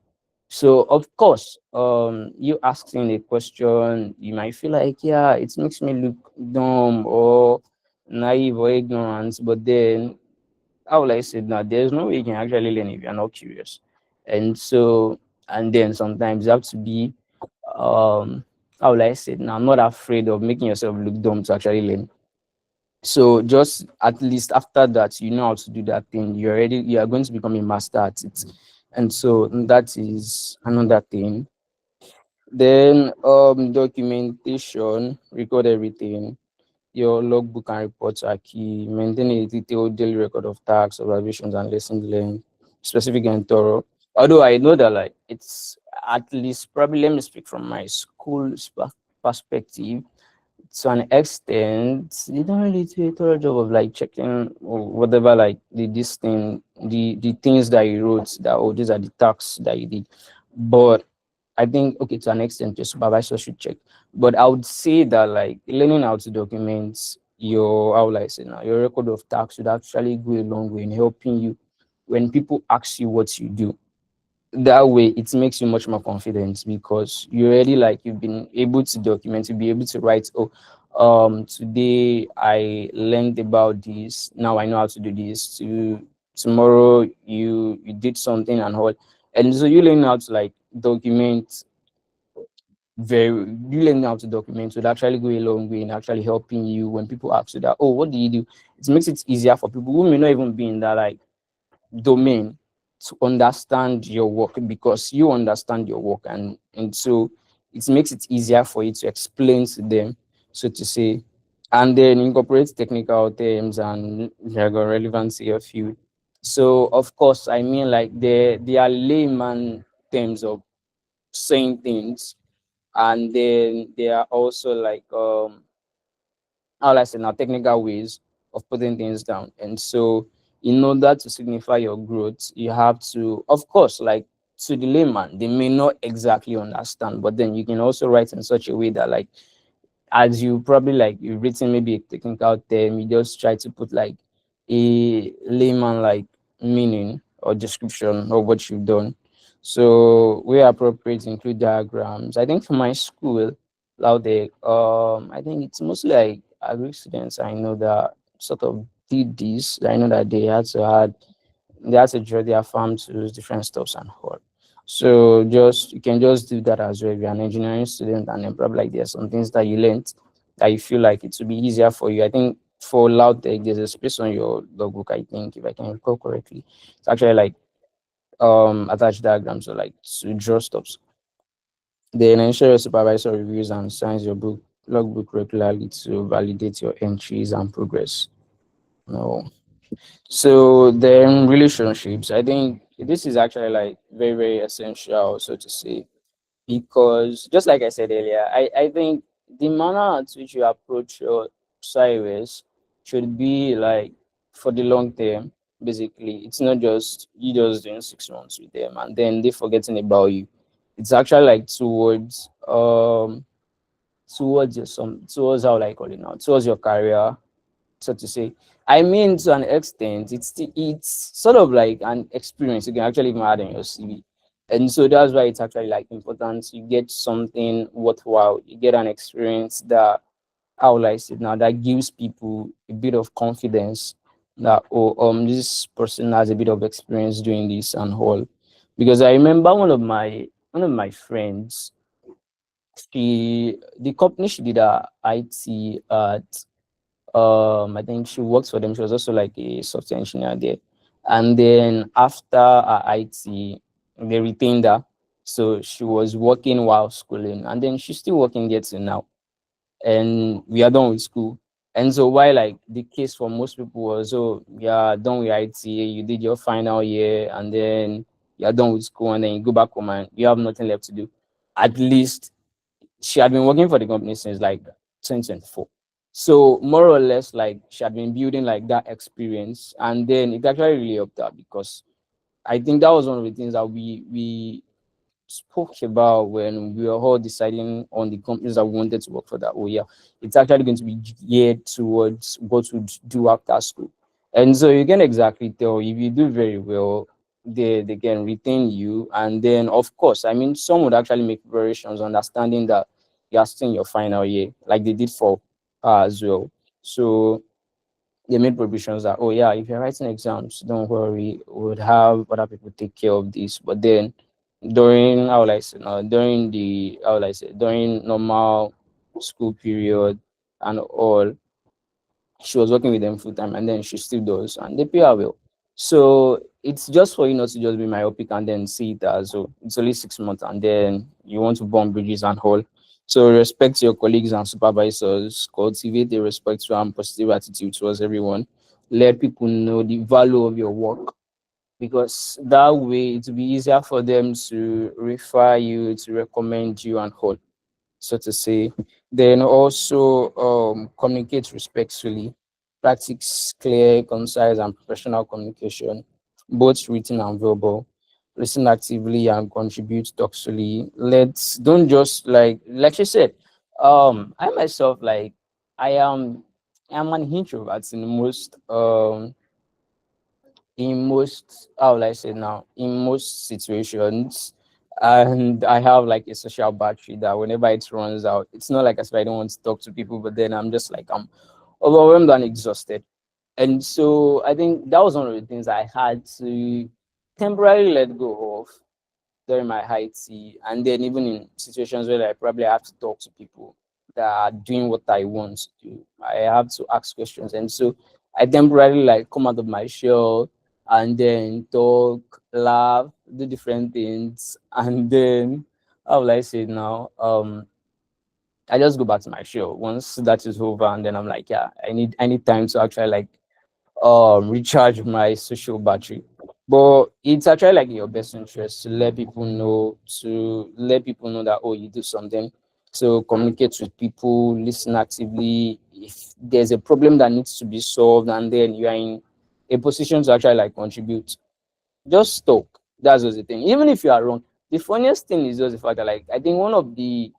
So of course you asking a question, you might feel like yeah it makes me look dumb or naive or ignorant, but then how will I say now, there's no way you can actually learn if you're not curious. And so and then sometimes you have to be how will I say now, I'm not afraid of making yourself look dumb to actually learn. So just at least after that, you know how to do that thing. You are going to become a master at it. And so that is another thing. Then documentation, record everything. Your logbook and reports are key. Maintain a detailed daily record of tasks, observations, and lessons learned. specific and thorough. Although I know that like it's at least probably, let me speak from my school's perspective, to an extent, they don't really do a thorough job of like checking or whatever, like this thing, the things that you wrote, that oh, these are the tasks that you did. But I think okay, to an extent, your supervisor should check. But I would say that like learning how to document your, how will I say now, your record of tasks would actually go a long way in helping you when people ask you what you do. That way it makes you much more confident because you already like you've been able to document, you'll be able to write, oh, today I learned about this, now I know how to do this. Tomorrow you did something and all, and so you learn how to like document very, you learn how to document would actually go a long way in actually helping you when people ask you that, oh, what do you do? It makes it easier for people who may not even be in that like domain to understand your work because you understand your work, and so it makes it easier for you to explain to them, so to say, and then incorporate technical terms and jargon relevant to your field. So of course, I mean like there are layman terms of saying things, and then there are also like how will I say now, technical ways of putting things down. And so, in order to signify your growth, you have to, of course, like to the layman, they may not exactly understand, but then you can also write in such a way that, like, as you probably like you've written maybe a technical term, you just try to put like a layman like meaning or description of what you've done. So where appropriate, include diagrams. I think for my school, Laude, I think it's mostly like agri students. I know that sort of did this. I know that they had to draw their farm tools, different stuffs and all. So just you can just do that as well if you're an engineering student, and then probably like there's some things that you learned that you feel like it would be easier for you. I think for loud tech, there's a space on your logbook, I think, if I can recall correctly. It's actually like attached diagrams or like to draw stuffs. Then ensure your supervisor reviews and signs your book logbook regularly to validate your entries and progress. No. So then relationships, I think this is actually like very, very essential, so to say, because just like I said earlier, I think the manner at which you approach your SIWES should be like for the long term. Basically, it's not just you just doing 6 months with them and then they forgetting about you. It's actually like towards your some towards how like call it now, towards your career, so to say. I mean, to an extent, it's sort of like an experience you can actually even add in your CV, and so that's why it's actually like important. You get something worthwhile. You get an experience that, how will I say it now, that gives people a bit of confidence that oh this person has a bit of experience doing this and all. Because I remember one of my friends, the company she did a IT at, I think she works for them. She was also like a software engineer there. And then after her IT, they retained her. So she was working while schooling. And then she's still working there till now. And we are done with school. And so why like the case for most people was, oh, yeah, done with IT, you did your final year, and then you're done with school, and then you go back home and you have nothing left to do. At least she had been working for the company since like 2024. So more or less, like she had been building like that experience, and then it actually really helped her because I think that was one of the things that we spoke about when we were all deciding on the companies that we wanted to work for. That oh yeah, it's actually going to be geared towards what to do after school, and so you can exactly tell if you do very well, they can retain you, and then of course, I mean, some would actually make preparations, understanding that you are still in your final year, like they did for as well. So they made provisions that, oh yeah, if you're writing exams, don't worry, we would have other people take care of this. But then during, how will I say now, during the, how will I say, during normal school period and all, she was working with them full time, and then she still does, and they pay her well. So it's just for you not to just be myopic and then see it as, oh, it's only 6 months, and then you want to burn bridges and all. So respect your colleagues and supervisors, cultivate a respectful and positive attitude towards everyone. Let people know the value of your work, because that way it will be easier for them to refer you, to recommend you and all, so to say. Then also communicate respectfully, practice clear, concise, and professional communication, both written and verbal. Listen actively and contribute thoughtfully. Let's don't just like you said. I myself I am I'm an introvert in most how will I say now in most situations, and I have like a social battery that whenever it runs out, it's not like as if I don't want to talk to people, but then I'm just like I'm overwhelmed and exhausted. And so I think that was one of the things I had to temporarily let go of during my high tea, and then even in situations where I probably have to talk to people that are doing what I want to do, I have to ask questions. And so I temporarily like come out of my shell and then talk, laugh, do different things, and then how will I say it now? I just go back to my shell once that is over, and then I'm like, yeah, I need time to actually recharge my social battery. But it's actually like in your best interest to let people know that, oh, you do something. So communicate with people, listen actively. If there's a problem that needs to be solved and then you are in a position to actually like contribute, just talk. That's just the thing. Even if you are wrong. The funniest thing is just the fact that like I think one of the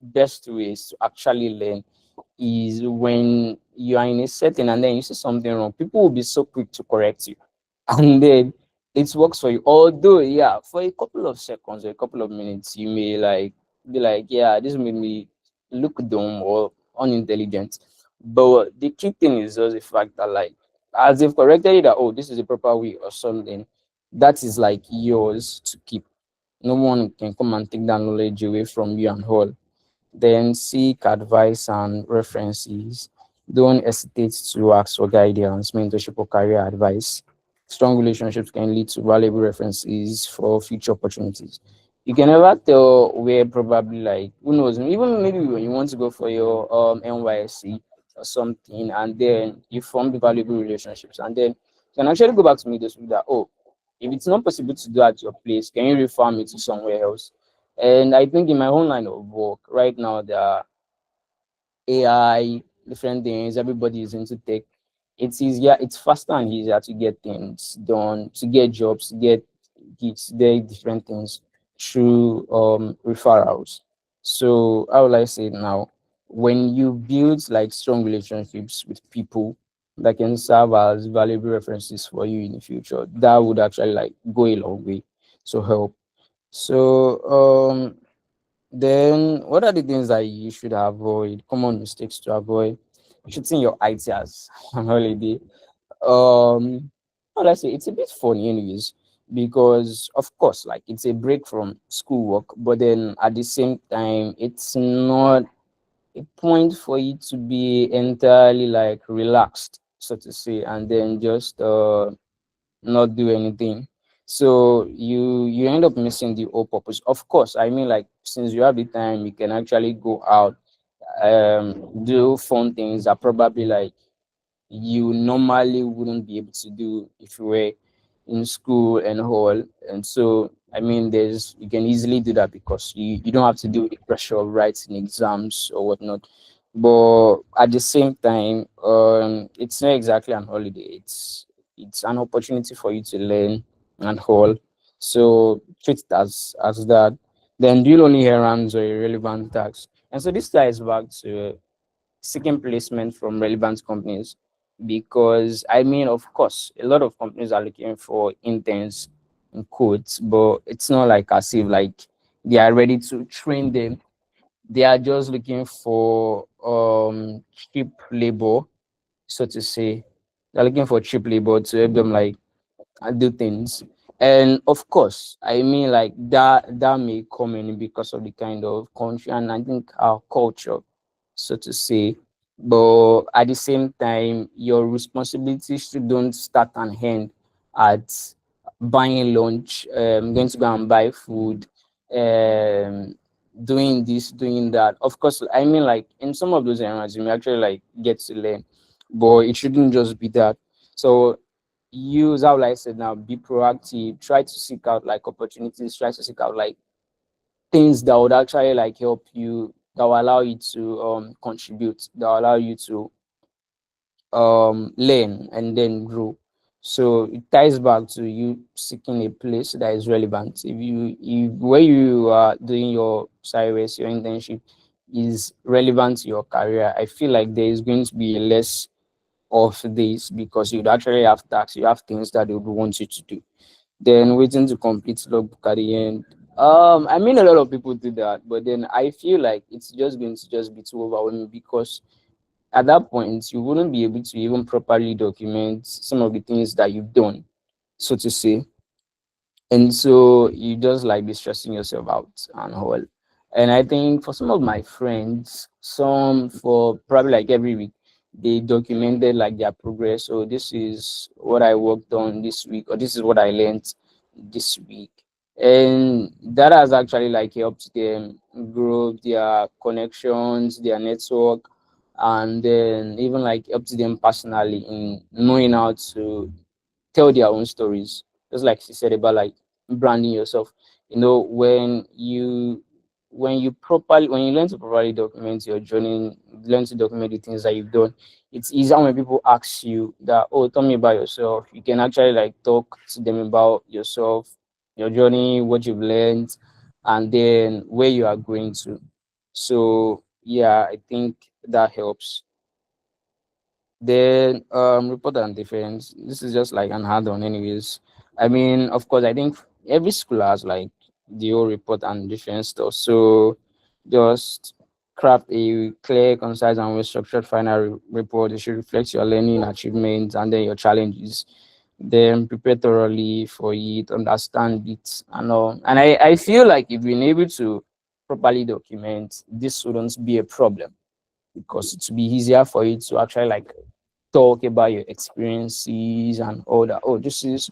best ways to actually learn is when you are in a setting and then you see something wrong, people will be so quick to correct you. And then it works for you. Although, yeah, for a couple of seconds or a couple of minutes, you may like be like, yeah, this made me look dumb or unintelligent. But the key thing is just the fact that like as they've corrected you that, oh, this is the proper way or something, that is like yours to keep. No one can come and take that knowledge away from you and all. Then seek advice and references. Don't hesitate to ask for guidance, mentorship, or career advice. Strong relationships can lead to valuable references for future opportunities. You can never tell where probably like who knows, even maybe when you want to go for your NYSC or something, and then you form the valuable relationships, and then you can actually go back to meet those people that, oh, if it's not possible to do at your place, can you refer me to somewhere else? And I think in my own line of work right now, there are AI, different things, everybody is into tech. It's easier, it's faster and easier to get things done, to get jobs, to get gigs, different things through referrals. So how will I say it now? When you build like strong relationships with people that can serve as valuable references for you in the future, that would actually like go a long way to help. So then what are the things that you should avoid? Common mistakes to avoid. Treating your IT as an holiday. Well, let's say it's a bit funny anyways, because of course, like it's a break from schoolwork, but then at the same time, it's not a point for you to be entirely like relaxed, so to say, and then just not do anything. So you end up missing the whole purpose. Of course, I mean like since you have the time, you can actually go out, do fun things that probably like you normally wouldn't be able to do if you were in school and all. And so I mean there's you can easily do that because you don't have to do the pressure of writing exams or whatnot. But at the same time, it's not exactly an holiday. It's an opportunity for you to learn and all. So treat it as that. Then do only errands or irrelevant tasks. And so this ties back to seeking placement from relevant companies, because I mean, of course, a lot of companies are looking for interns in quotes, but it's not like as if like they are ready to train them. They are just looking for cheap labor, so to say. They're looking for cheap labor to help them like do things. And of course, I mean like that may come in because of the kind of country and I think our culture, so to say. But at the same time, your responsibilities shouldn't start and end at buying lunch, going to go and buy food, um, doing this, doing that. Of course, I mean, like in some of those areas, you may actually like get to learn, but it shouldn't just be that. So use, how will I said now, be proactive, try to seek out like opportunities, try to seek out like things that would actually like help you, that will allow you to contribute, that will allow you to learn and then grow. So it ties back to you seeking a place that is relevant. If where you are doing your SIWES, your internship is relevant to your career, I feel like there is going to be less of this, because you'd actually have tasks, you have things that they would want you to do. Then waiting to complete logbook at the end. I mean, a lot of people do that, but then I feel like it's just going to just be too overwhelming, because at that point you wouldn't be able to even properly document some of the things that you've done, so to say. And so you just like be stressing yourself out and all. And I think for some of my friends, some for probably like every week, they documented like their progress. So this is what I worked on this week, or this is what I learned this week. And that has actually like helped them grow their connections, their network, and then even like helped them personally in knowing how to tell their own stories. Just like she said about like branding yourself. You know, when you learn to properly document your journey, learn to document the things that you've done, it's easier when people ask you that, oh, tell me about yourself. You can actually like talk to them about yourself, your journey, what you've learned, and then where you are going to. So yeah, I think that helps. Then report and defense. This is just like an add-on anyways. I mean, of course, I think every school has like the whole report and defense stuff. So just craft a clear, concise, and well-structured final report. It should reflect your learning achievements and then your challenges. Then prepare thoroughly for it, understand it, and all. And I feel like if you're able to properly document, this wouldn't be a problem, because it will be easier for you to actually like talk about your experiences and all that. Oh, this is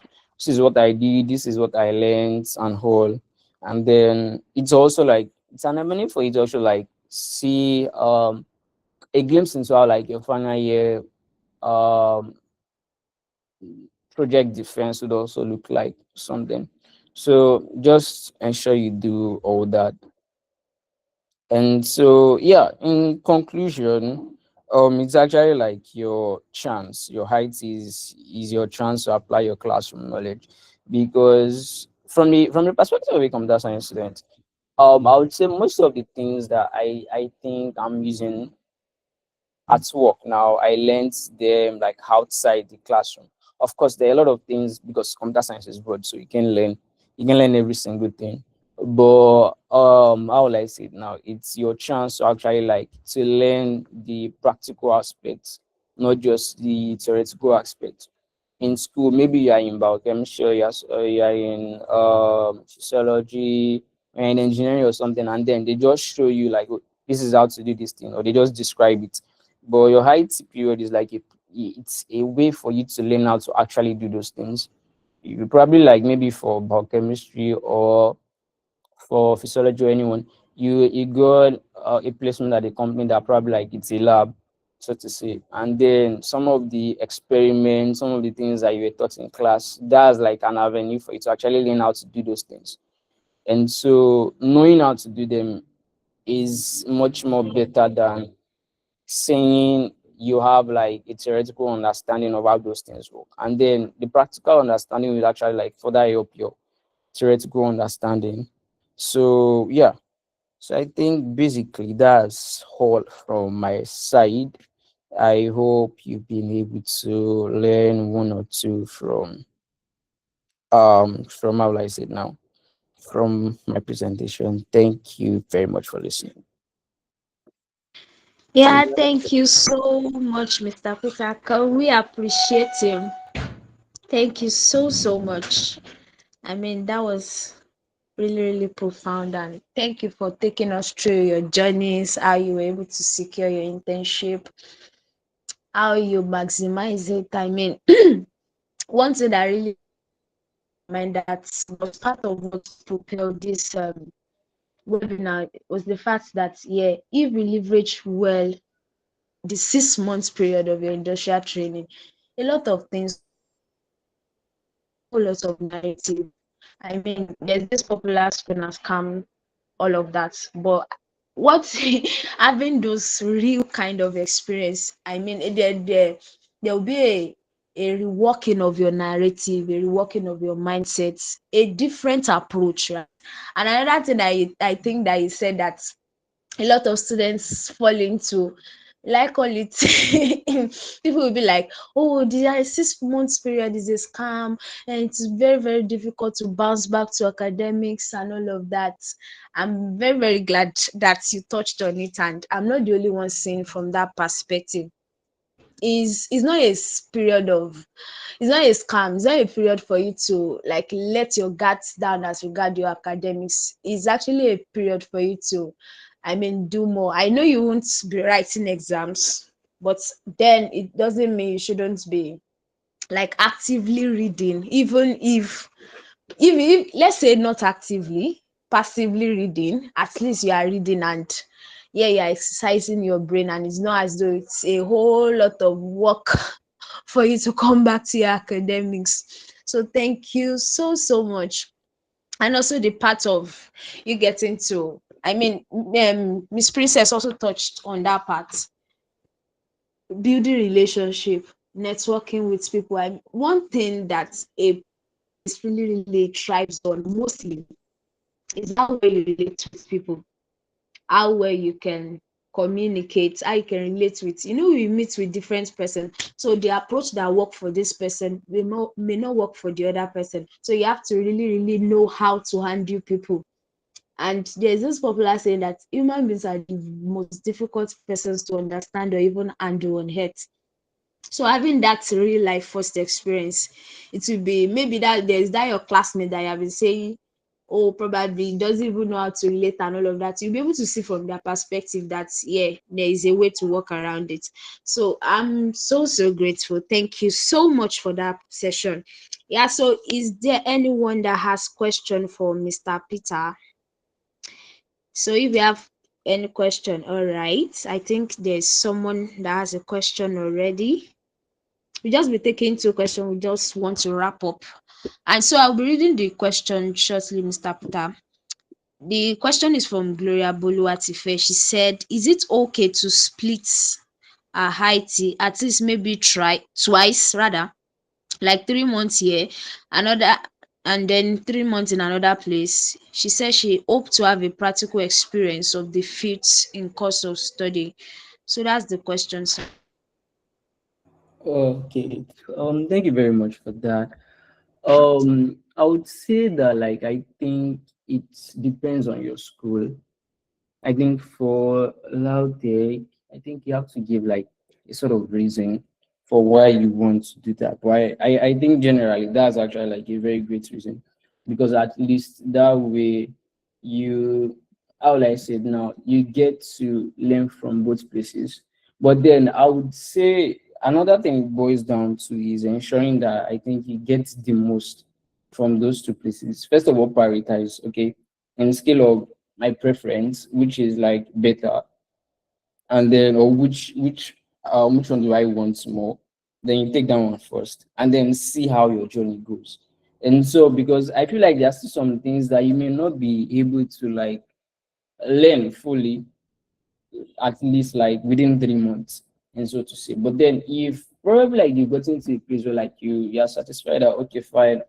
what I did, this is what I learned and all. And then it's also like it's an avenue for you to also like see a glimpse into how like your final year um project defense would also look like something. So just ensure you do all that. And so, yeah, in conclusion, it's actually like your chance. Your height is your chance to apply your classroom knowledge, because from the perspective of a computer science student, I would say most of the things that I think I'm using at work now, I learned them like outside the classroom. Of course, there are a lot of things, because computer science is broad, so you can learn every single thing. But how will I say it now? It's your chance to actually like to learn the practical aspects, not just the theoretical aspect. In school, maybe you are in biochemistry, you are in physiology, or in engineering or something, and then they just show you like, "Oh, this is how to do this thing," or they just describe it. But your IT period is like it's a way for you to learn how to actually do those things. You probably like maybe for biochemistry or for physiology or anyone, you got a placement at a company that probably like it's a lab, so to say, and then some of the experiments, some of the things that you were taught in class, that's like an avenue for you to actually learn how to do those things. And so knowing how to do them is much more better than saying you have like a theoretical understanding of how those things work, and then the practical understanding will actually like further help your theoretical understanding. So yeah, so I think basically that's all from my side. I hope you've been able to learn one or two from how will I say it now, from my presentation. Thank you very much for listening. Yeah, thank you so much, Mr. Peter. Can we appreciate him? Thank you so much. I mean, that was really profound, and thank you for taking us through your journeys, how you were able to secure your internship, how you maximize it. I mean, one thing that really mind that was part of what propelled this webinar was the fact that, yeah, if we leverage well the 6 months period of your industrial training, a lot of things whole lot of narrative. I mean, there's this popular school as scam, all of that. But what having those real kind of experience, I mean, there will be a reworking of your narrative, a reworking of your mindset, a different approach, right? And another thing I think that you said that a lot of students fall into, like call it people will be like, oh, the 6 months period is a scam and it's very very difficult to bounce back to academics and all of that. I'm very very glad that you touched on it, and I'm not the only one seeing from that perspective. Is not a period of, it's not a scam, it's not a period for you to like let your guards down as regard your academics. It's actually a period for you to, I mean, do more. I know you won't be writing exams, but then it doesn't mean you shouldn't be like actively reading, even if let's say not actively, passively reading, at least you are reading, and yeah, you're exercising your brain, and it's not as though it's a whole lot of work for you to come back to your academics. So thank you so so much. And also the part of you getting to, I mean, Miss Princess also touched on that part, building relationship, networking with people. One thing that a is really really thrives on mostly is how well you relate with people, how well you can communicate, how you can relate with, we meet with different person, so the approach that work for this person may not work for the other person, so you have to really really know how to handle people. And there's this popular saying that human beings are the most difficult persons to understand or even handle on earth. So having that real life first experience, it will be maybe that there's that your classmate that you have been saying, oh, probably doesn't even know how to relate and all of that. You'll be able to see from their perspective that yeah, there is a way to work around it. So I'm so so grateful. Thank you so much for that session. Yeah, so is there anyone that has question for Mr. Peter? So if you have any question, all right. I think there's someone that has a question already. We just be taking two questions. We just want to wrap up. And so I'll be reading the question shortly, Mr. Peter. The question is from Gloria Boluwatife. She said, is it okay to split a high tea, at least maybe try twice rather, like 3 months here, another, and then 3 months in another place? She says she hoped to have a practical experience of the fields in course of study. So that's the question, sir. Okay. Thank you very much for that. I would say that like I think it depends on your school. I think for Lautech, I think you have to give like a sort of reason for why you want to do that. Why I think generally that's actually like a very great reason, because at least that way you, how will I say it now, you get to learn from both places. But then I would say another thing it boils down to is ensuring that I think you get the most from those two places. First of all, prioritize, okay, in scale of my preference, which is like better, and then or which one do I want more? Then you take that one first, and then see how your journey goes. And so, because I feel like there's still some things that you may not be able to like learn fully, at least like within 3 months, and so to say. But then if probably like you got into a place where like you're satisfied that okay fine,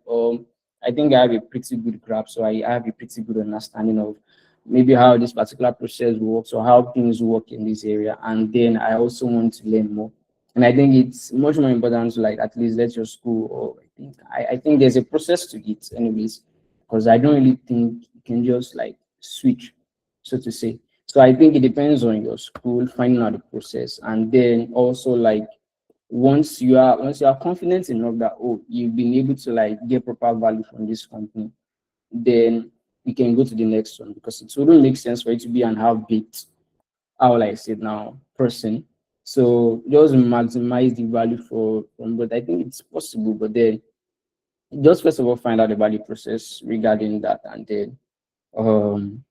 I think I have a pretty good grasp, so I have a pretty good understanding of maybe how this particular process works or how things work in this area, and then I also want to learn more. And I think it's much more important to like at least let your school, or I think there's a process to it anyways, because I don't really think you can just like switch, so to say. So I think it depends on your school, finding out the process, and then also like once you are confident enough that oh you've been able to like get proper value from this company, then you can go to the next one, because it wouldn't make sense for you to be an half-baked, how will I say it now, person. So just maximize the value for from, but I think it's possible, but then just first of all find out the value process regarding that, and um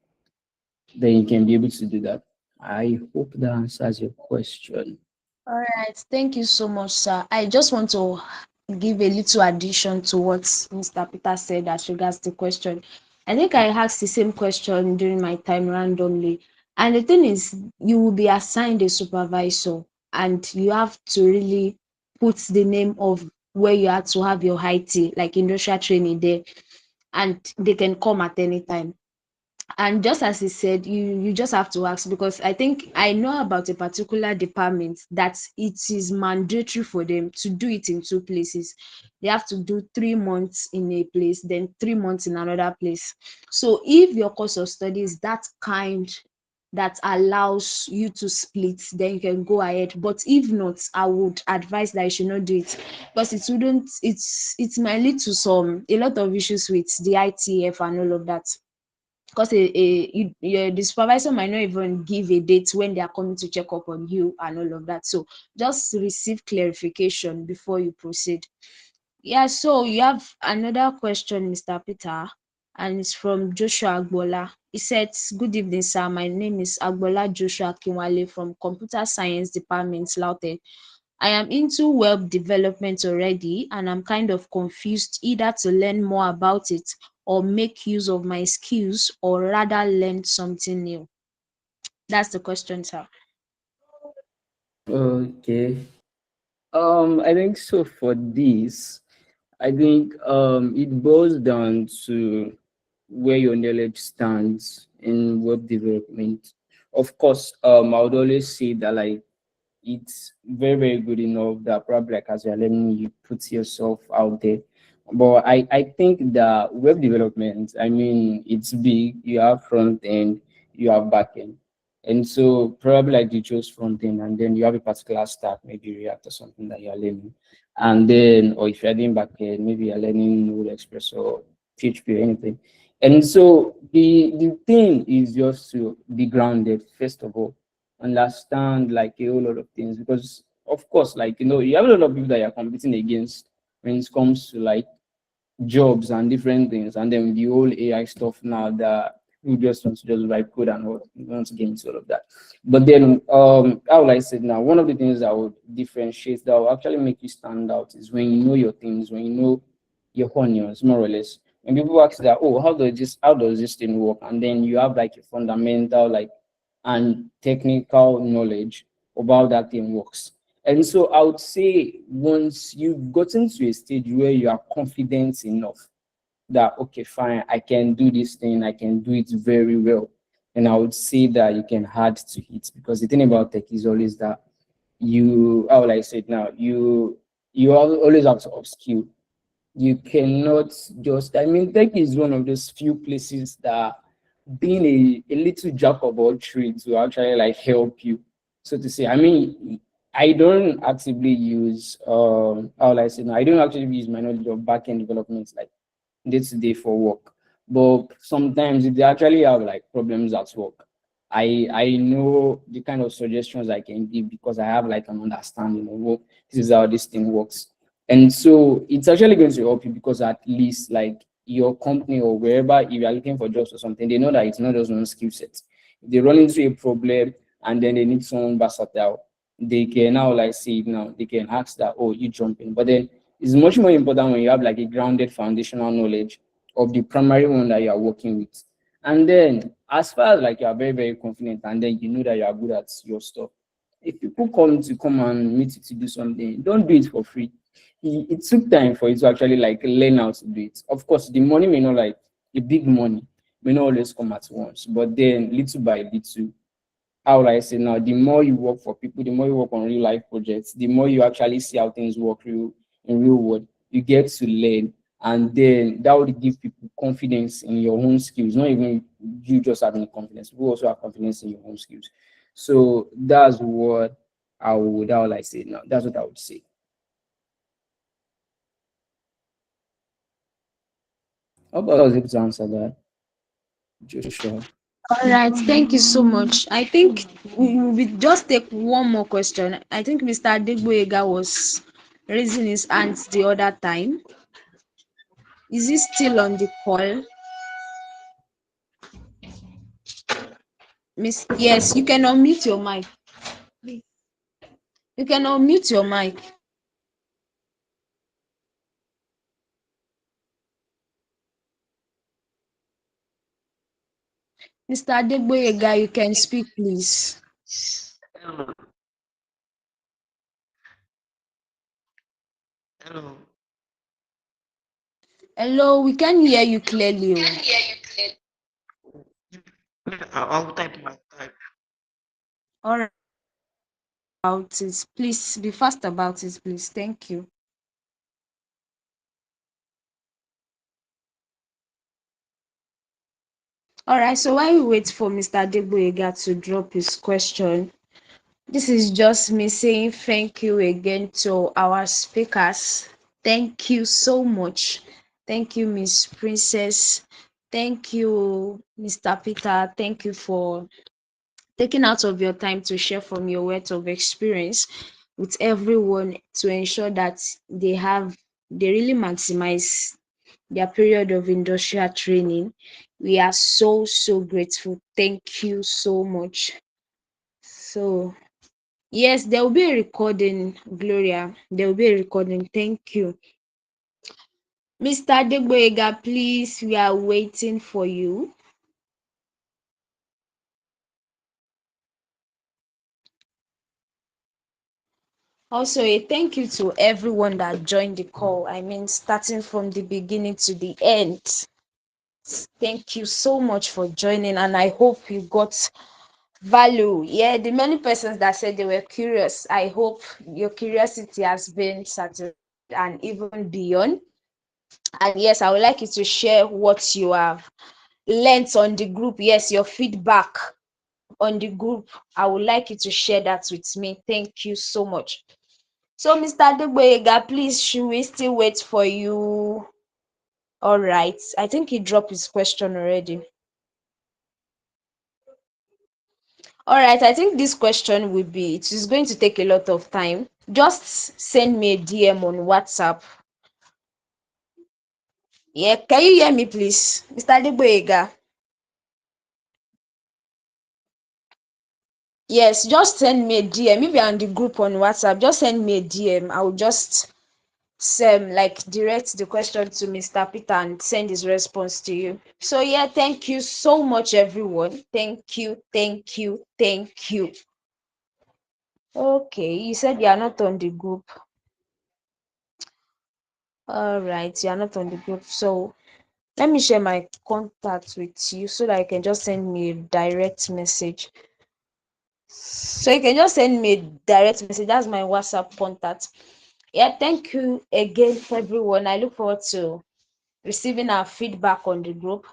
then you can be able to do that. I hope that answers your question. All right, thank you so much, sir. I just want to give a little addition to what Mr. Peter said as regards the question. I think I asked the same question during my time randomly. And the thing is, you will be assigned a supervisor and you have to really put the name of where you are to have your IT, like industrial training there, and they can come at any time. And just as he said, you just have to ask, because I think I know about a particular department that it is mandatory for them to do it in two places. They have to do 3 months in a place, then 3 months in another place. So if your course of study is that kind that allows you to split, then you can go ahead. But if not, I would advise that you should not do it, because it wouldn't it might lead to a lot of issues with the ITF and all of that, because the supervisor might not even give a date when they are coming to check up on you and all of that. So just receive clarification before you proceed. Yeah, so you have another question, Mr. Peter, and it's from Joshua Agbola. He says, "Good evening, sir. My name is Agbola Joshua Kinwale from Computer Science Department, Lautech. I am into web development already, and I'm kind of confused either to learn more about it or make use of my skills, or rather learn something new." That's the question, sir. Okay. I think so for this, I think it boils down to where your knowledge stands in web development. Of course, I would always say that like it's very, very good enough that probably like as you're learning, you put yourself out there. But I think that web development, I mean, it's big. You have front end, you have back end. And so probably like you chose front end and then you have a particular stack, maybe React or something that you're learning. And then, or if you're doing back end, maybe you're learning Node Express or PHP or anything. And so the thing is just to be grounded, first of all, understand like a whole lot of things, because of course, like you have a lot of people that you're competing against when it comes to like jobs and different things, and then the whole AI stuff now that you just want to just write code and what you want to get into all of that. But then how will I say now, one of the things that would differentiate, that will actually make you stand out, is when you know your things, when you know your onions, more or less. When people ask that, oh, how does this thing work? And then you have like a fundamental like and technical knowledge about that thing works. And so I would say once you've gotten to a stage where you are confident enough that, okay, fine, I can do this thing, I can do it very well. And I would say that you can add to it, because the thing about tech is always that how will I say it now? Always have to upskill. You cannot just, I mean, tech is one of those few places that being a little jack of all trades will actually like help you, so to say. I mean, I don't actively use how will I say now, I don't actually use my knowledge of back-end development like day to day for work. But sometimes if they actually have like problems at work, I know the kind of suggestions I can give, because I have like an understanding of what this is how this thing works. And so it's actually going to help you, because at least like your company or wherever, if you are looking for jobs or something, they know that it's not just one skill set. If they run into a problem and then they need someone versatile, they can now like see it now. They can ask that, oh, you jump in. But then it's much more important when you have like a grounded foundational knowledge of the primary one that you are working with. And then as far as like you are very, very confident and then you know that you are good at your stuff, if people come and meet you to do something, don't do it for free. It took time for you to actually like learn how to do it. Of course, the money may not like the big money may not always come at once, but then little by little, how will I say now, the more you work for people, the more you work on real life projects, the more you actually see how things work in real world, you get to learn. And then that would give people confidence in your own skills, not even you just having confidence. People also have confidence in your own skills. So that's what how will I say now? That's what I would say. How about I was able to answer that, Joshua? All right, thank you so much. I think we just take one more question. I think Mr. Adegboyega was raising his hands the other time. Is he still on the call? Miss, yes, you can unmute your mic. You can unmute your mic. Mr. Adegboyega, you can speak, please. Hello. Hello. Hello, we can hear you clearly. I'll type my type. All right, about it. Please be fast about it, please. Thank you. All right, so while we wait for Mr. Adegboyega to drop his question, this is just me saying thank you again to our speakers. Thank you so much. Thank you, Miss Princess. Thank you, Mr. Peter. Thank you for taking out of your time to share from your words of experience with everyone to ensure that they really maximize their period of industrial training. We are so grateful. Thank you so much. So yes, there will be a recording, Gloria. There will be a recording. Thank you. Mr. Adegboyega, please, we are waiting for you. Also, a thank you to everyone that joined the call. I mean, starting from the beginning to the end. Thank you so much for joining, and I hope you got value. Yeah, the many persons that said they were curious, I hope your curiosity has been satisfied and even beyond. And yes, I would like you to share what you have learnt on the group. Yes, your feedback on the group. I would like you to share that with me. Thank you so much. So, Mr. Adegboyega, please, should we still wait for you? All right. I think he dropped his question already. All right. I think this question will be, it is going to take a lot of time. Just send me a DM on WhatsApp. Yeah. Can you hear me, please? Mr. Adegboyega. Yes, just send me a DM. If you're on the group on WhatsApp, just send me a DM. I will just like direct the question to Mr. Peter and send his response to you. So yeah, thank you so much, everyone. Thank you, thank you, thank you. Okay, you said you are not on the group. All right, you are not on the group. So let me share my contact with you so that you can just send me a direct message. So you can just send me a direct message. That's my WhatsApp contact. Yeah, thank you again, everyone. I look forward to receiving our feedback on the group.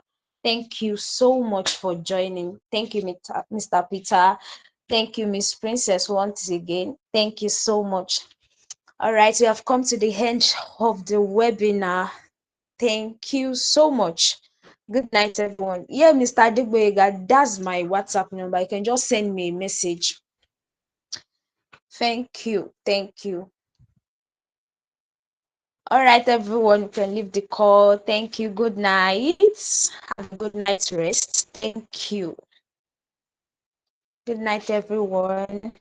Thank you so much for joining. Thank you, Mr. Peter. Thank you, Miss Princess, once again. Thank you so much. All right, we have come to the end of the webinar. Thank you so much. Good night, everyone. Yeah, Mr. Adegboyega, that's my WhatsApp number. You can just send me a message. Thank you. Thank you. All right, everyone, you can leave the call. Thank you. Good night. Have a good night's rest. Thank you. Good night, everyone.